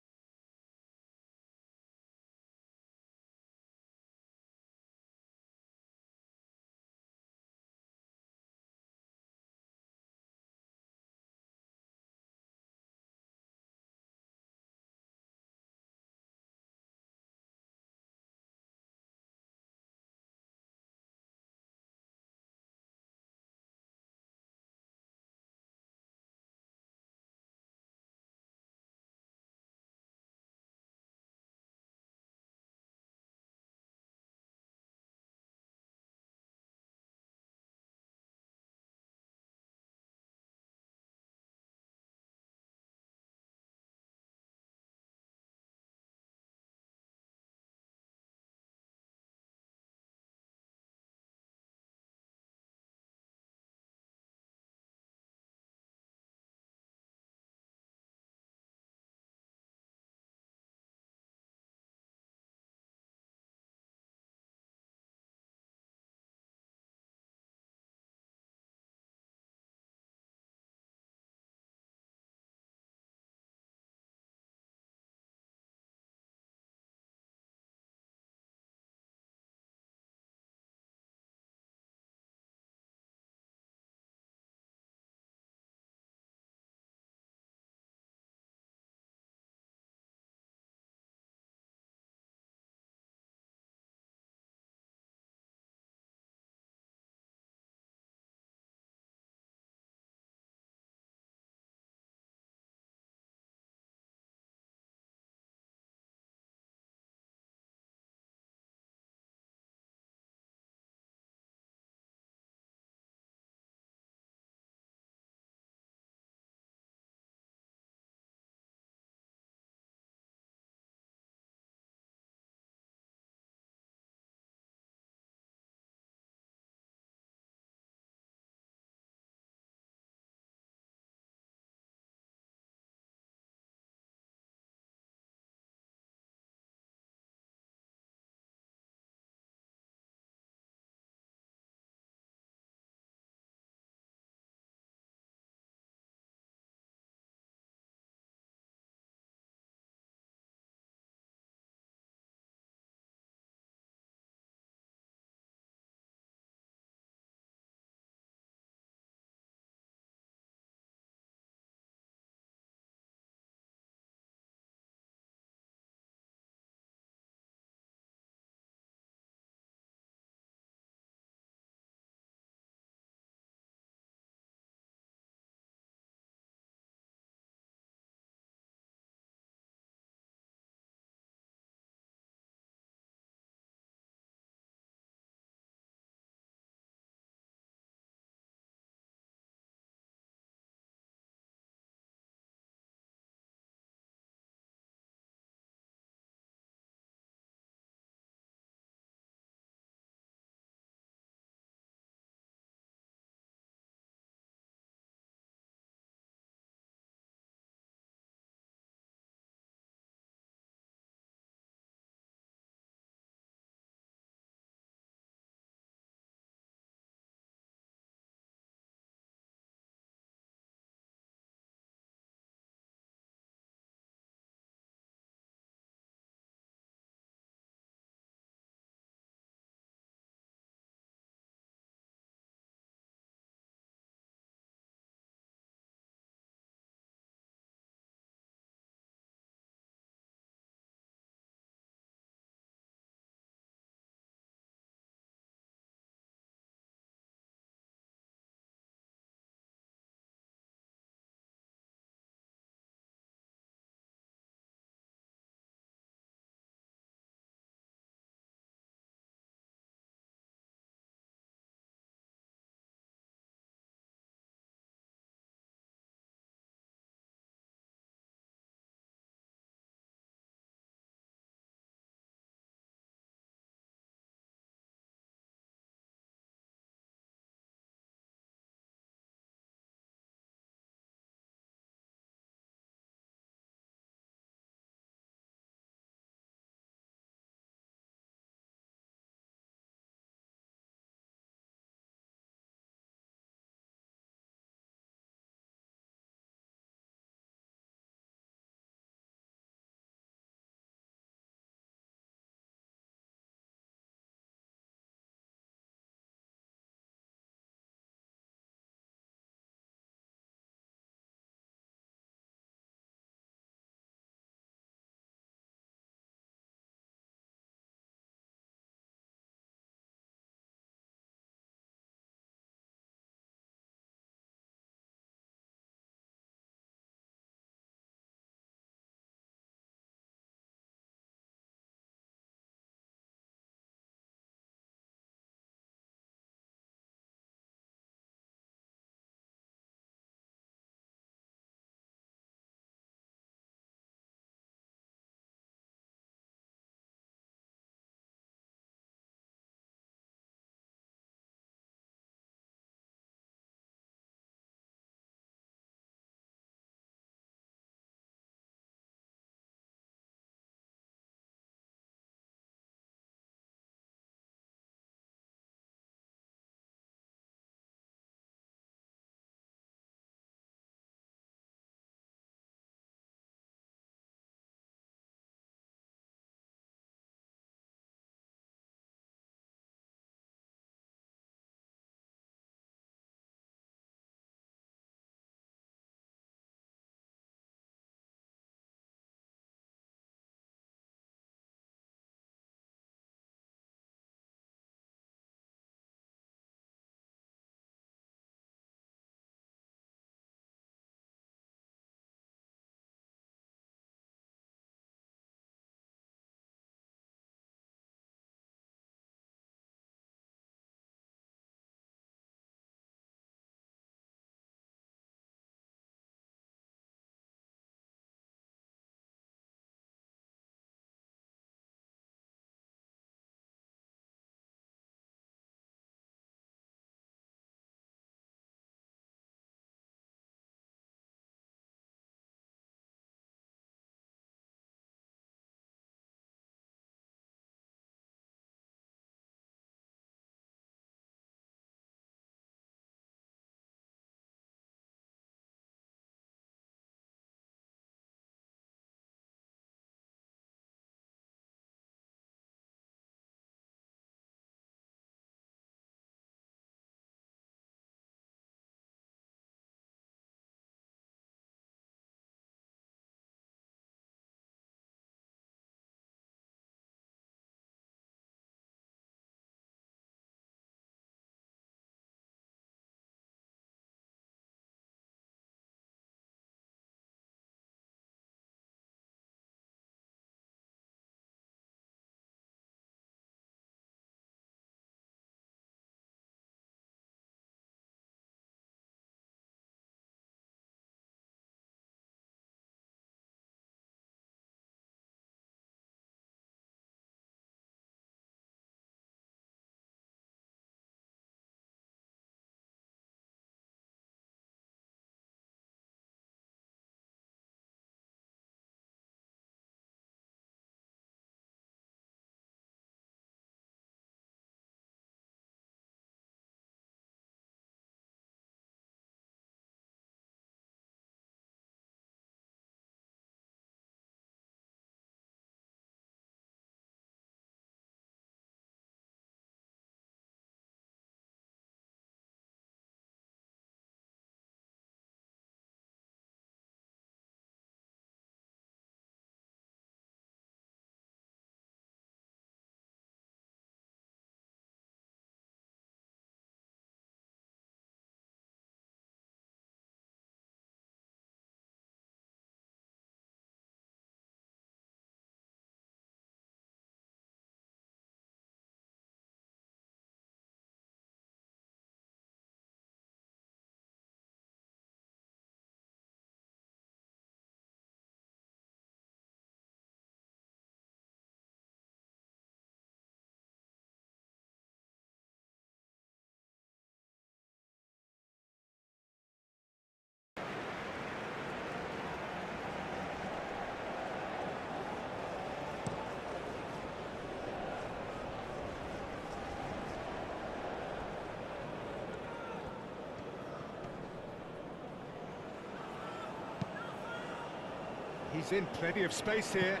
He's in plenty of space here.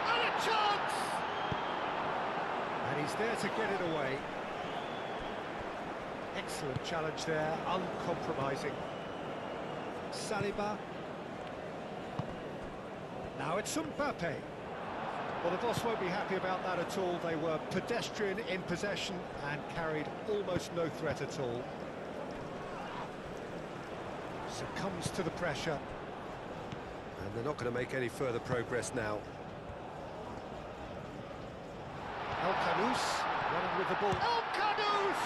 And a chance! And he's there to get it away. Excellent challenge there, uncompromising. Saliba. Now it's Mbappe. Well, the boss won't be happy about that at all. They were pedestrian in possession and carried almost no threat at all. Succumbs to the pressure. And they're not going to make any further progress now. El Khanous running with the ball. El Khanous!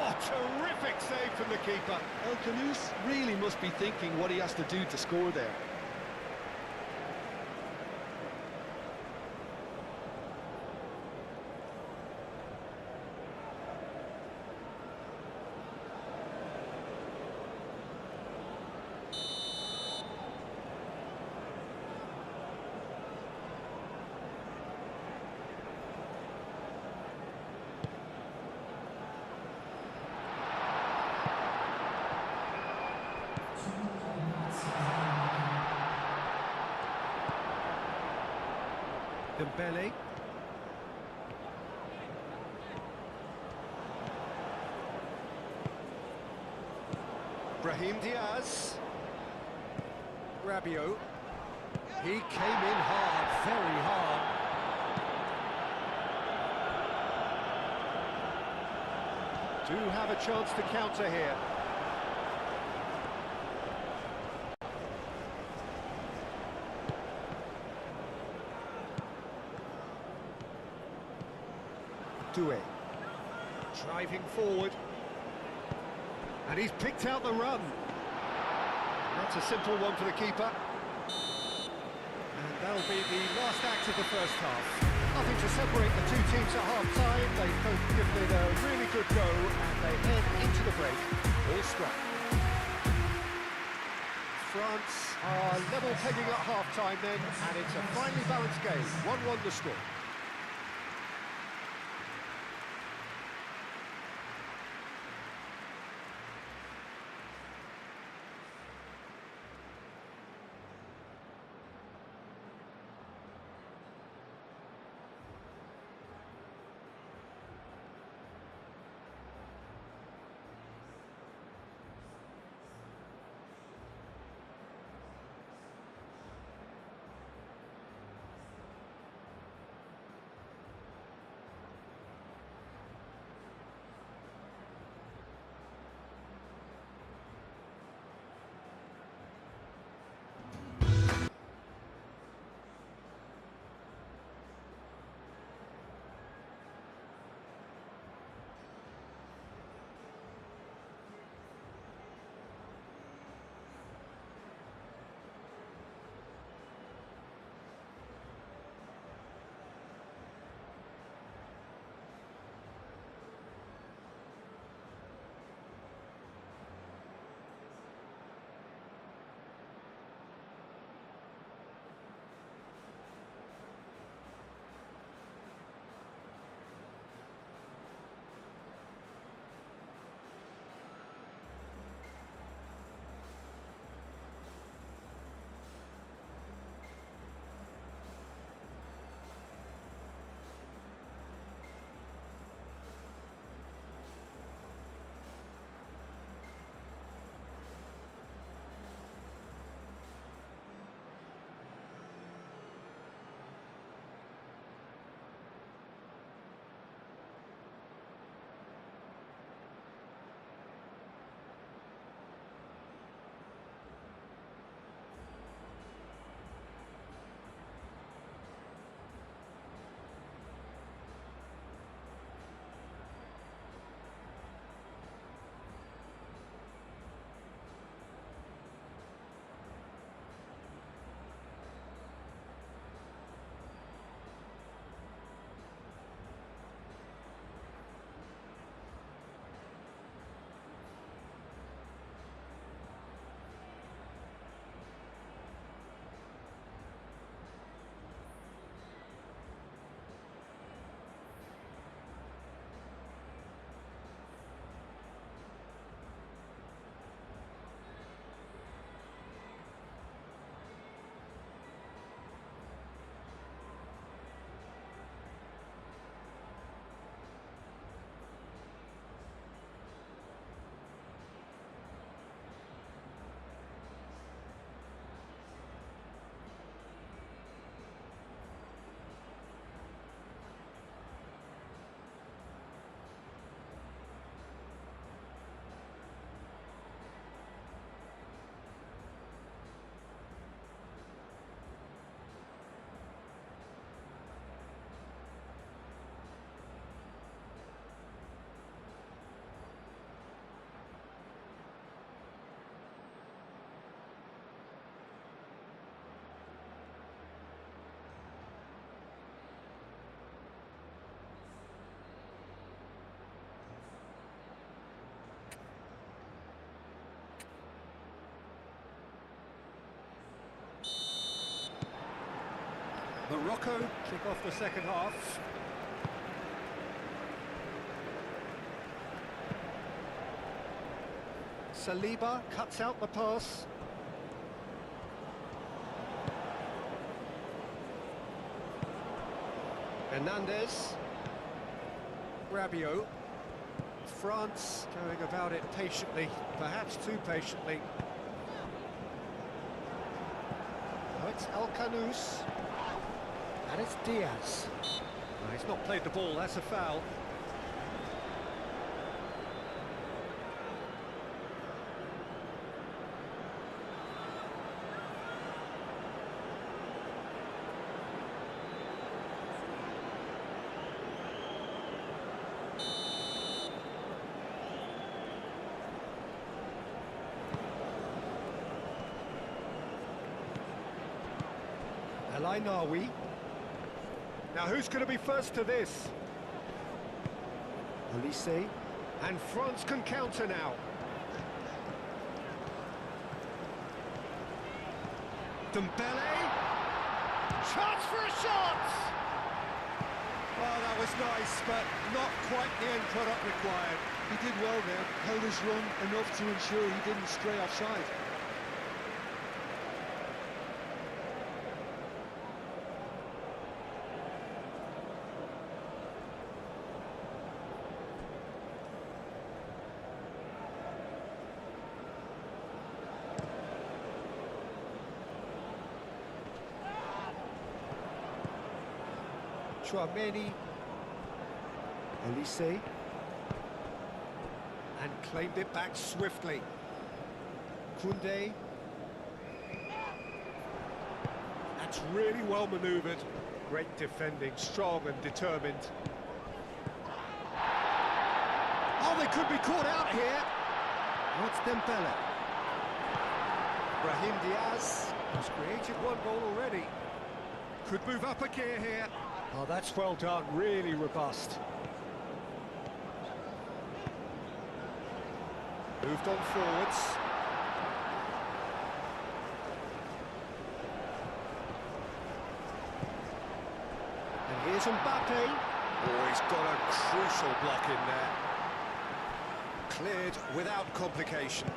Oh, terrific save from the keeper. El Khanous really must be thinking what he has to do to score there. Dembele. Brahim Diaz. Rabiot. He came in hard, very hard. Do have a chance to counter here. Doué. Driving forward. And he's picked out the run. That's a simple one for the keeper. And that'll be the last act of the first half. Nothing to separate the two teams at half-time. They've both given it a really good go, and they head into the break all scrap. France are level pegging at half-time then, and it's a finely balanced game. 1-1 the score. Morocco kick off the second half. Saliba cuts out the pass. Hernandez. Rabiot. France going about it patiently, perhaps too patiently. Now it's El Canous. And it's Diaz. No, he's not played the ball, that's a foul. Nawi. Now who's going to be first to this? Olise. And France can counter now. Dembele. Chance for a shot! Oh, that was nice, but not quite the end product required. He did well there, held his run enough to ensure he didn't stray offside. Chouameni. Olise. And claimed it back swiftly. Koundé. That's really well manoeuvred. Great defending, strong and determined. Oh, they could be caught out here. What's Dembele? Brahim Diaz has created one goal already. Could move up a gear here. Oh, that's well done, really robust. Moved on forwards. And here's Mbappe. Oh, he's got a crucial block in there. Cleared without complication.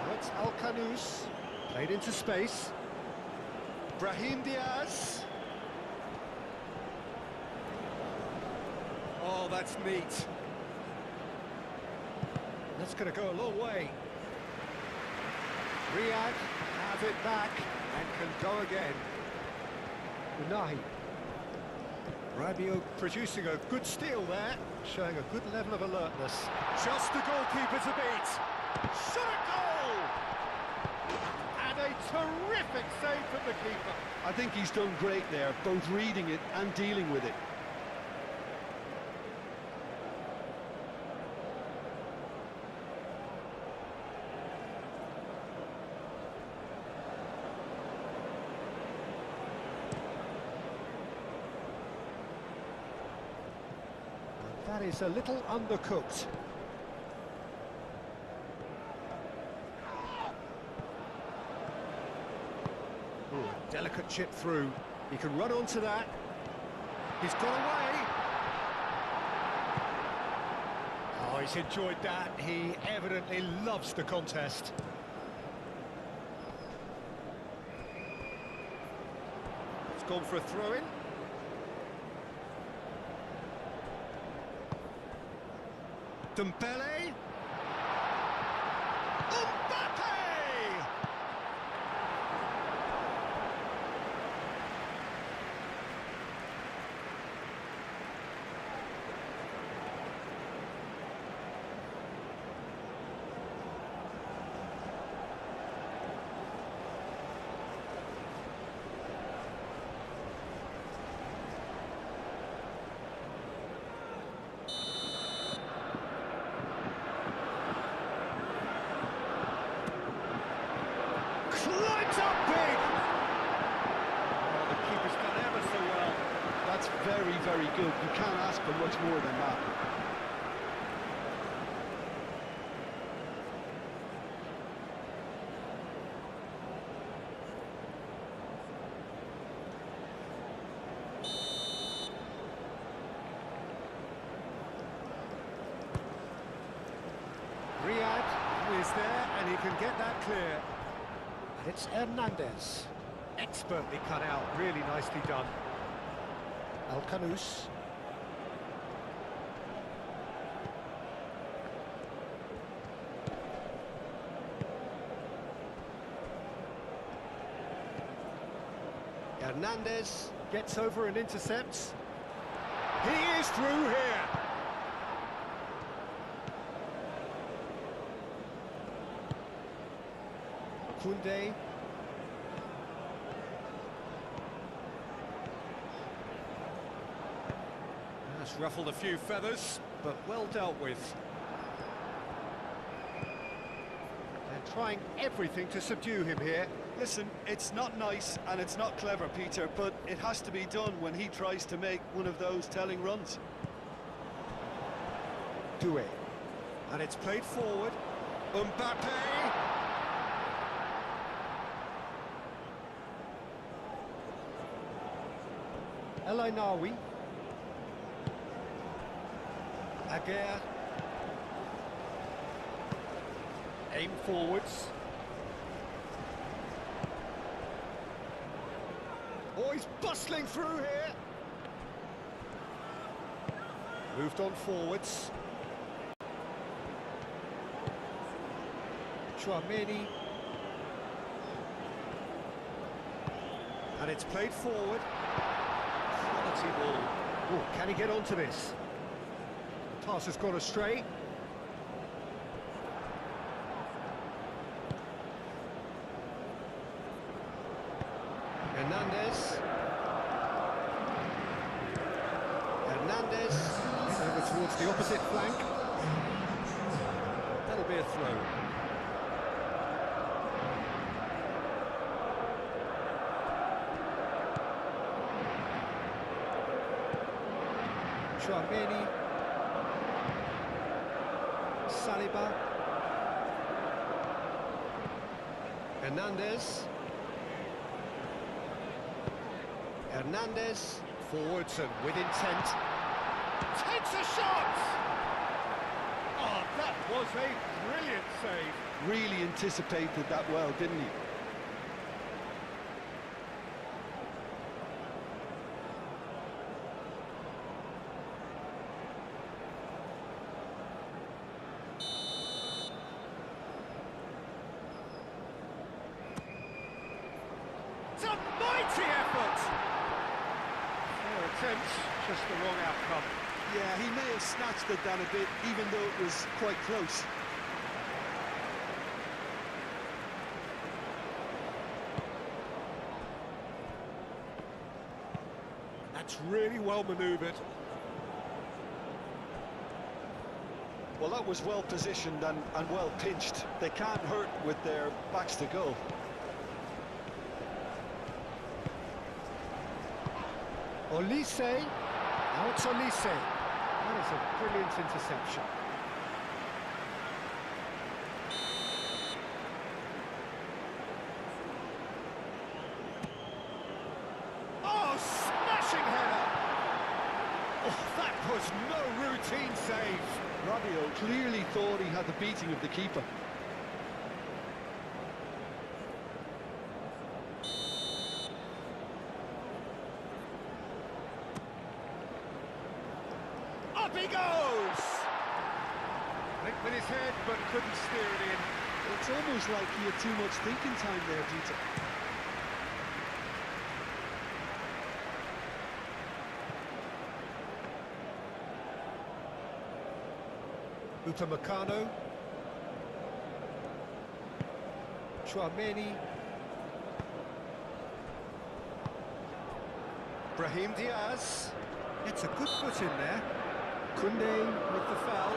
Now it's El Canous. Played into space. Brahim Diaz. Oh, that's neat. That's going to go a long way. Riyad have it back and can go again. Unai. Rabiot producing a good steal there, showing a good level of alertness. Just the goalkeeper to beat. Shot a goal! And a terrific save from the keeper. I think he's done great there, both reading it and dealing with it. That is a little undercooked. Ooh, delicate chip through. He can run onto that. He's got away. Oh, he's enjoyed that. He evidently loves the contest. It's gone for a throw-in. Dembele. Mbappe! Climbs up big! Oh, the keeper's done ever so well. That's very, very good. You can't ask for much more than that. is there, and he can get that clear. And it's Hernandez. Expertly cut out, really nicely done. Alcanus. Hernandez gets over and intercepts. He is through here. Koundé. That's ruffled a few feathers, but well dealt with. They're trying everything to subdue him here. Listen, it's not nice and it's not clever, Peter, but it has to be done when he tries to make one of those telling runs. Doué. And it's played forward. Mbappe! El Ainaoui. Aguirre. Aim forwards. Oh, he's bustling through here. Moved on forwards. Chouameni. And it's played forward. Quality ball. Oh, can he get onto this? The pass has gone astray. Hernandez. Hernandez over towards the opposite flank. That'll be a throw. Chouameni. Saliba. Hernandez. Hernandez, forwards and with intent, takes a shot! Oh, that was a brilliant save. Really anticipated that well, didn't he? It's a mighty effort! Attempts, just the wrong outcome. Yeah, he may have snatched it down a bit, even though it was quite close. That's really well manoeuvred. Well, that was well positioned and well pinched. They can't hurt with their backs to goal. Olise, now it's Olise. That is a brilliant interception. Oh, smashing header! Oh, that was no routine save. Rabiot clearly thought he had the beating of the keeper. Up he goes! Went with his head, but couldn't steer it in. It's almost like he had too much thinking time there, Peter. Upamecano. Chouameni. Brahim Diaz. It's a good foot in there. Koundé with the foul.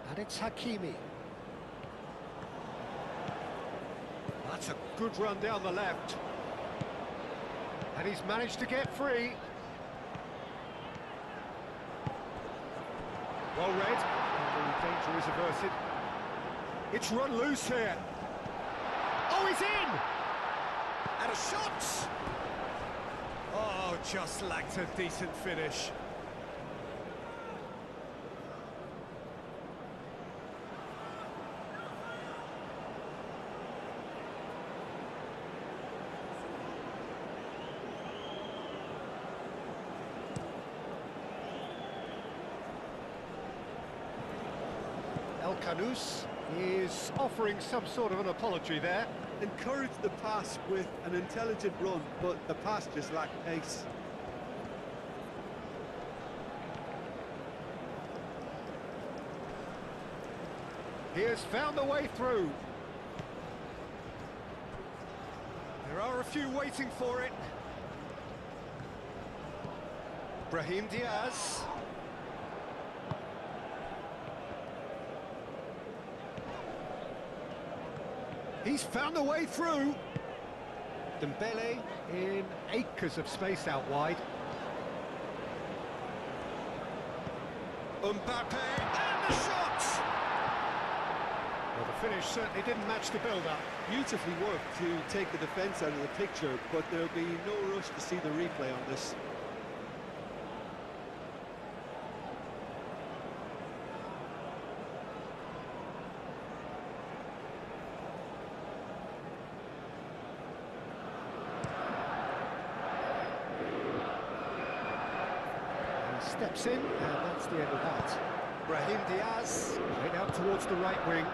And it's Hakimi. That's a good run down the left. And he's managed to get free. Well read. And the danger is averted. It's run loose here. Oh, he's in! And a shot! Oh, just lacked a decent finish. El Canous is offering some sort of an apology there. Encouraged the pass with an intelligent run, but the pass just lacked pace. He has found a way through. There are a few waiting for it. Brahim Diaz. He's found a way through. Dembele in acres of space out wide. Mbappe, and the shot! Well, the finish certainly didn't match the build-up. Beautifully worked to take the defence out of the picture, but there'll be no rush to see the replay on this. Steps in, and that's the end of that. Brahim Diaz, played out towards the right wing.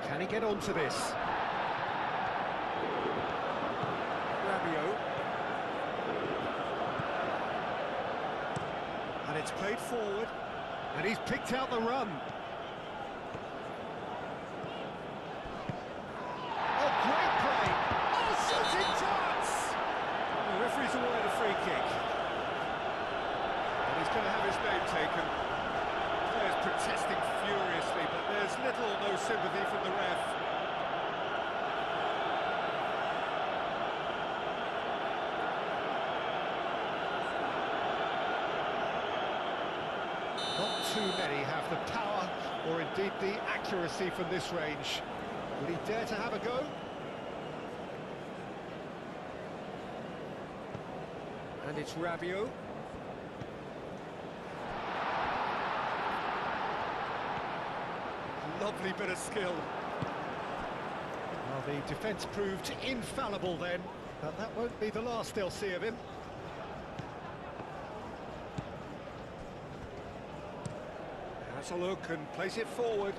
Can he get onto this? Rabiot. And it's played forward, and he's picked out the run. Oh, great play! Oh, shooting chance! The referee's awarded a free kick. He's going to have his name taken. Players protesting furiously, but there's little or no sympathy from the ref. Not too many have the power, or indeed the accuracy from this range. Will he dare to have a go? And it's Rabiot. Lovely bit of skill. Well, the defence proved infallible then, but that won't be the last they'll see of him. Has a look and plays it forward.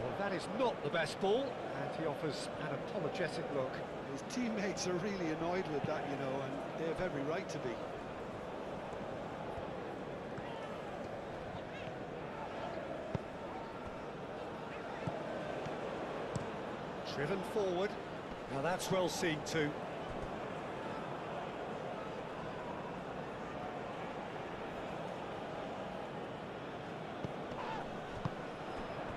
Well, that is not the best ball, and he offers an apologetic look. His teammates are really annoyed with that, you know, and they have every right to be. Driven forward. Now that's well seen too.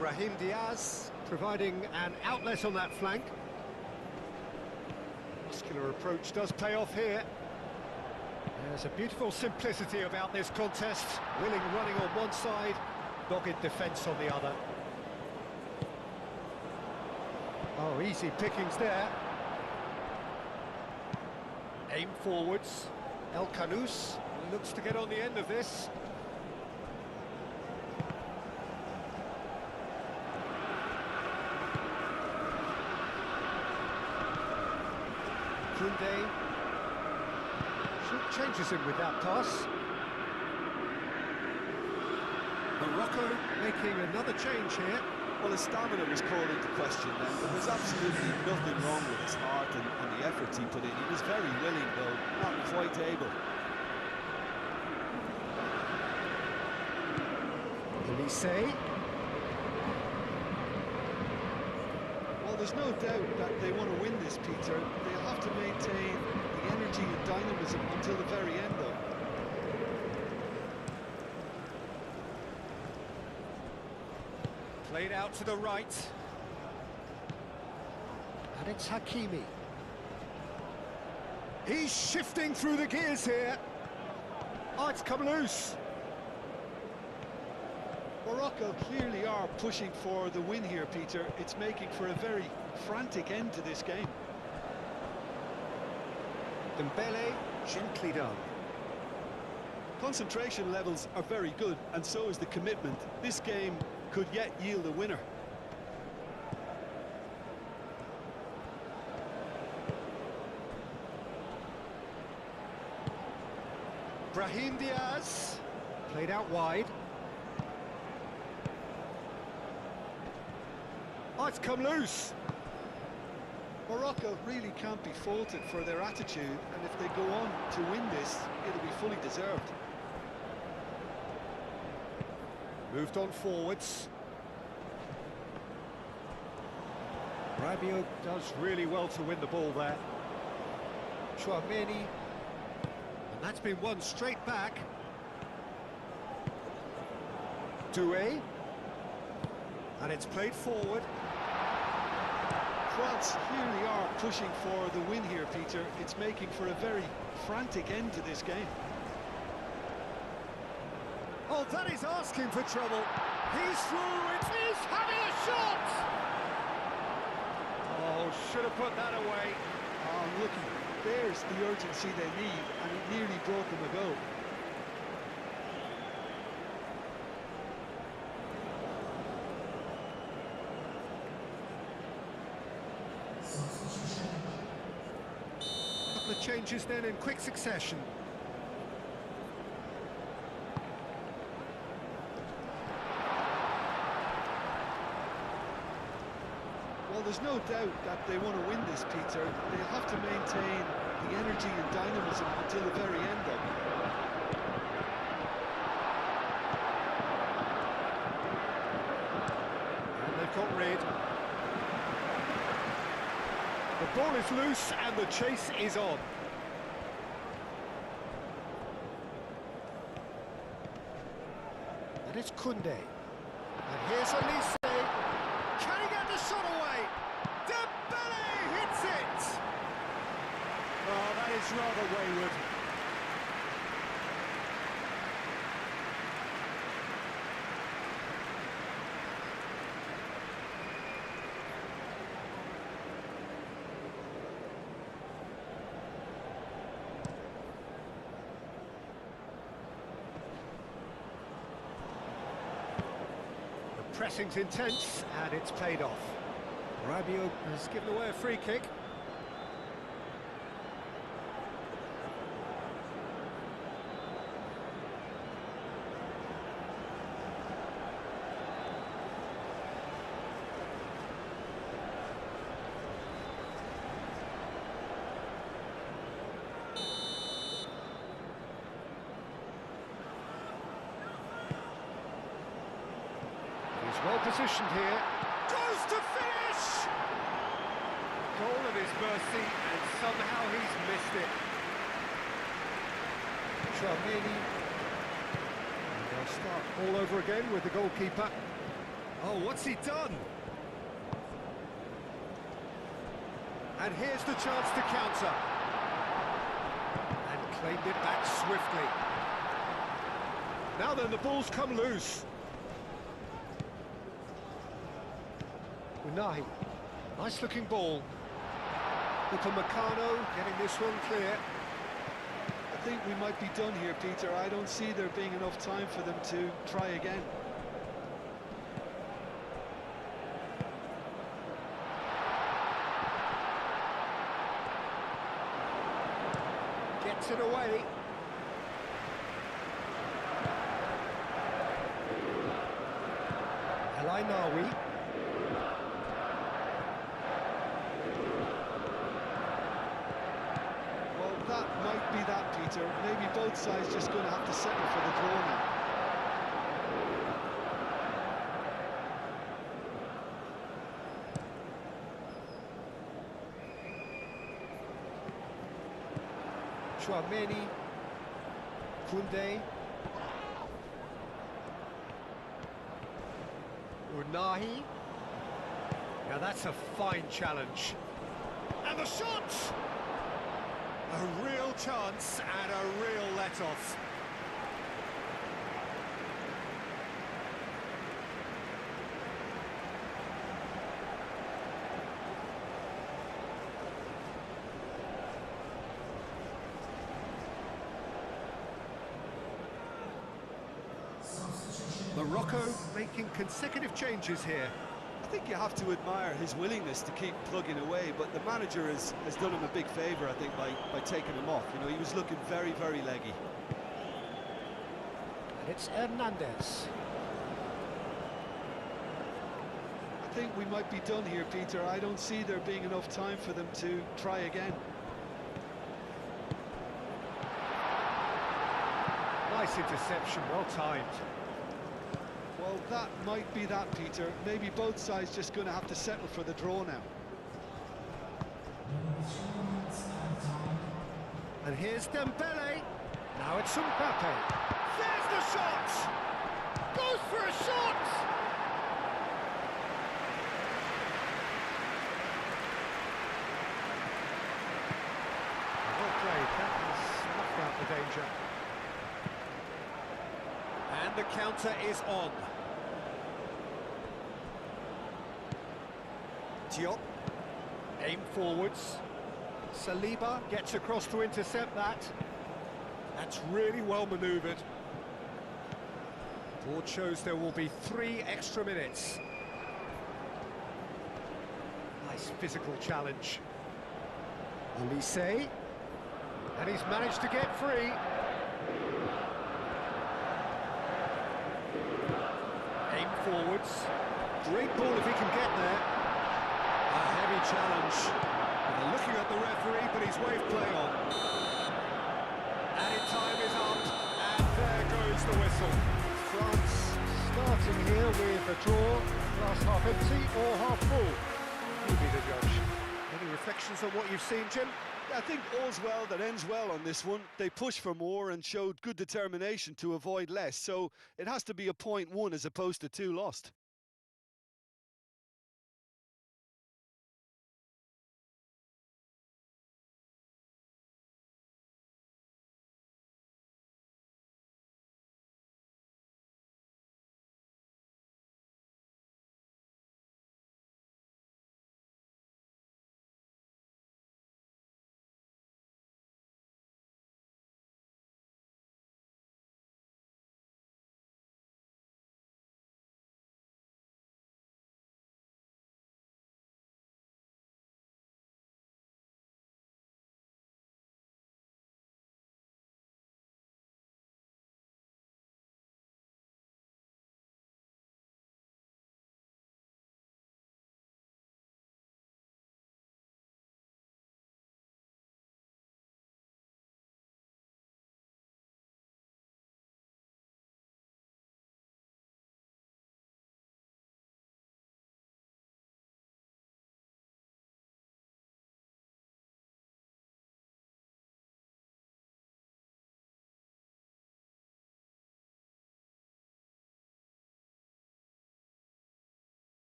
Brahim Diaz providing an outlet on that flank. Muscular approach does pay off here. There's a beautiful simplicity about this contest. Willing running on one side, dogged defence on the other. Oh, easy pickings there. Aim forwards. El Canous looks to get on the end of this. Koundé changes him with that pass. Morocco making another change here. Well, his stamina was called into question then. There was absolutely nothing wrong with his heart and the efforts he put in. He was very willing, though, not quite able. Elise. Well, there's no doubt that they want to win this, Peter. They'll have to maintain the energy and dynamism until the very end, though. Played out to the right. And it's Hakimi. He's shifting through the gears here. Oh, it's come loose. Morocco clearly are pushing for the win here, Peter. It's making for a very frantic end to this game. Dembele, gently done. Concentration levels are very good, and so is the commitment. This game could yet yield a winner. Brahim Diaz, played out wide. Oh, it's come loose. Morocco really can't be faulted for their attitude, and if they go on to win this, it'll be fully deserved. Moved on forwards. Rabiot does really well to win the ball there. Chouameni. And that's been won straight back. Doué. And it's played forward. France clearly are pushing for the win here, Peter. It's making for a very frantic end to this game. Oh, that is asking for trouble. He's through, he's having a shot! Oh, should have put that away. Oh, looky, there's the urgency they need, and it nearly brought them a goal. Couple of changes then in quick succession. Well, there's no doubt that they want to win this, Peter. They'll have to maintain the energy and dynamism until the very end, though. And they've got rid. The ball is loose and the chase is on. And it's Koundé. And here's Elise. Can he get the shot away? Dembele hits it! Oh, that is rather wayward. The pressing's intense and it's paid off. Rabiot has given away a free kick. He's well positioned here. Goes to finish! Goal of his mercy, and somehow he's missed it. Chouameni. And they'll start all over again with the goalkeeper. Oh, what's he done? And here's the chance to counter. And claimed it back swiftly. Now then, the ball's come loose. Unahi, nice looking ball. Upamecano getting this one clear. I think we might be done here, Peter. I don't see there being enough time for them to try again. Gets it away. El Ainawi. That might be that, Peter. Maybe both sides just going to have to settle for the draw now. Chouameni. Koundé. Unahi. Now that's a fine challenge. And the shot! A real chance and a real let-off. Morocco making consecutive changes here. I think you have to admire his willingness to keep plugging away, but the manager has done him a big favour, I think, by taking him off. You know, he was looking very, very leggy. And it's Hernandez. I think we might be done here, Peter. I don't see there being enough time for them to try again. Nice interception, well timed. Well, that might be that, Peter. Maybe both sides just going to have to settle for the draw now. And here's Dembele. Now it's Mbappe. There's the shot! Goes for a shot! Well played, that has snuffed out the danger. And the counter is on. Diop, aim forwards. Saliba gets across to intercept that. That's really well manoeuvred. Board shows there will be 3 extra minutes. Nice physical challenge. Elise, and he's managed to get free. Aim forwards. Great ball if he can get there. A heavy challenge. And they're looking at the referee, but he's waved play on. Added time is up, and there goes the whistle. France starting here with a draw, glass half empty or half full. You be the judge. Any reflections on what you've seen, Jim? I think all's well that ends well on this one. They pushed for more and showed good determination to avoid less, so it has to be a point won as opposed to 2 lost.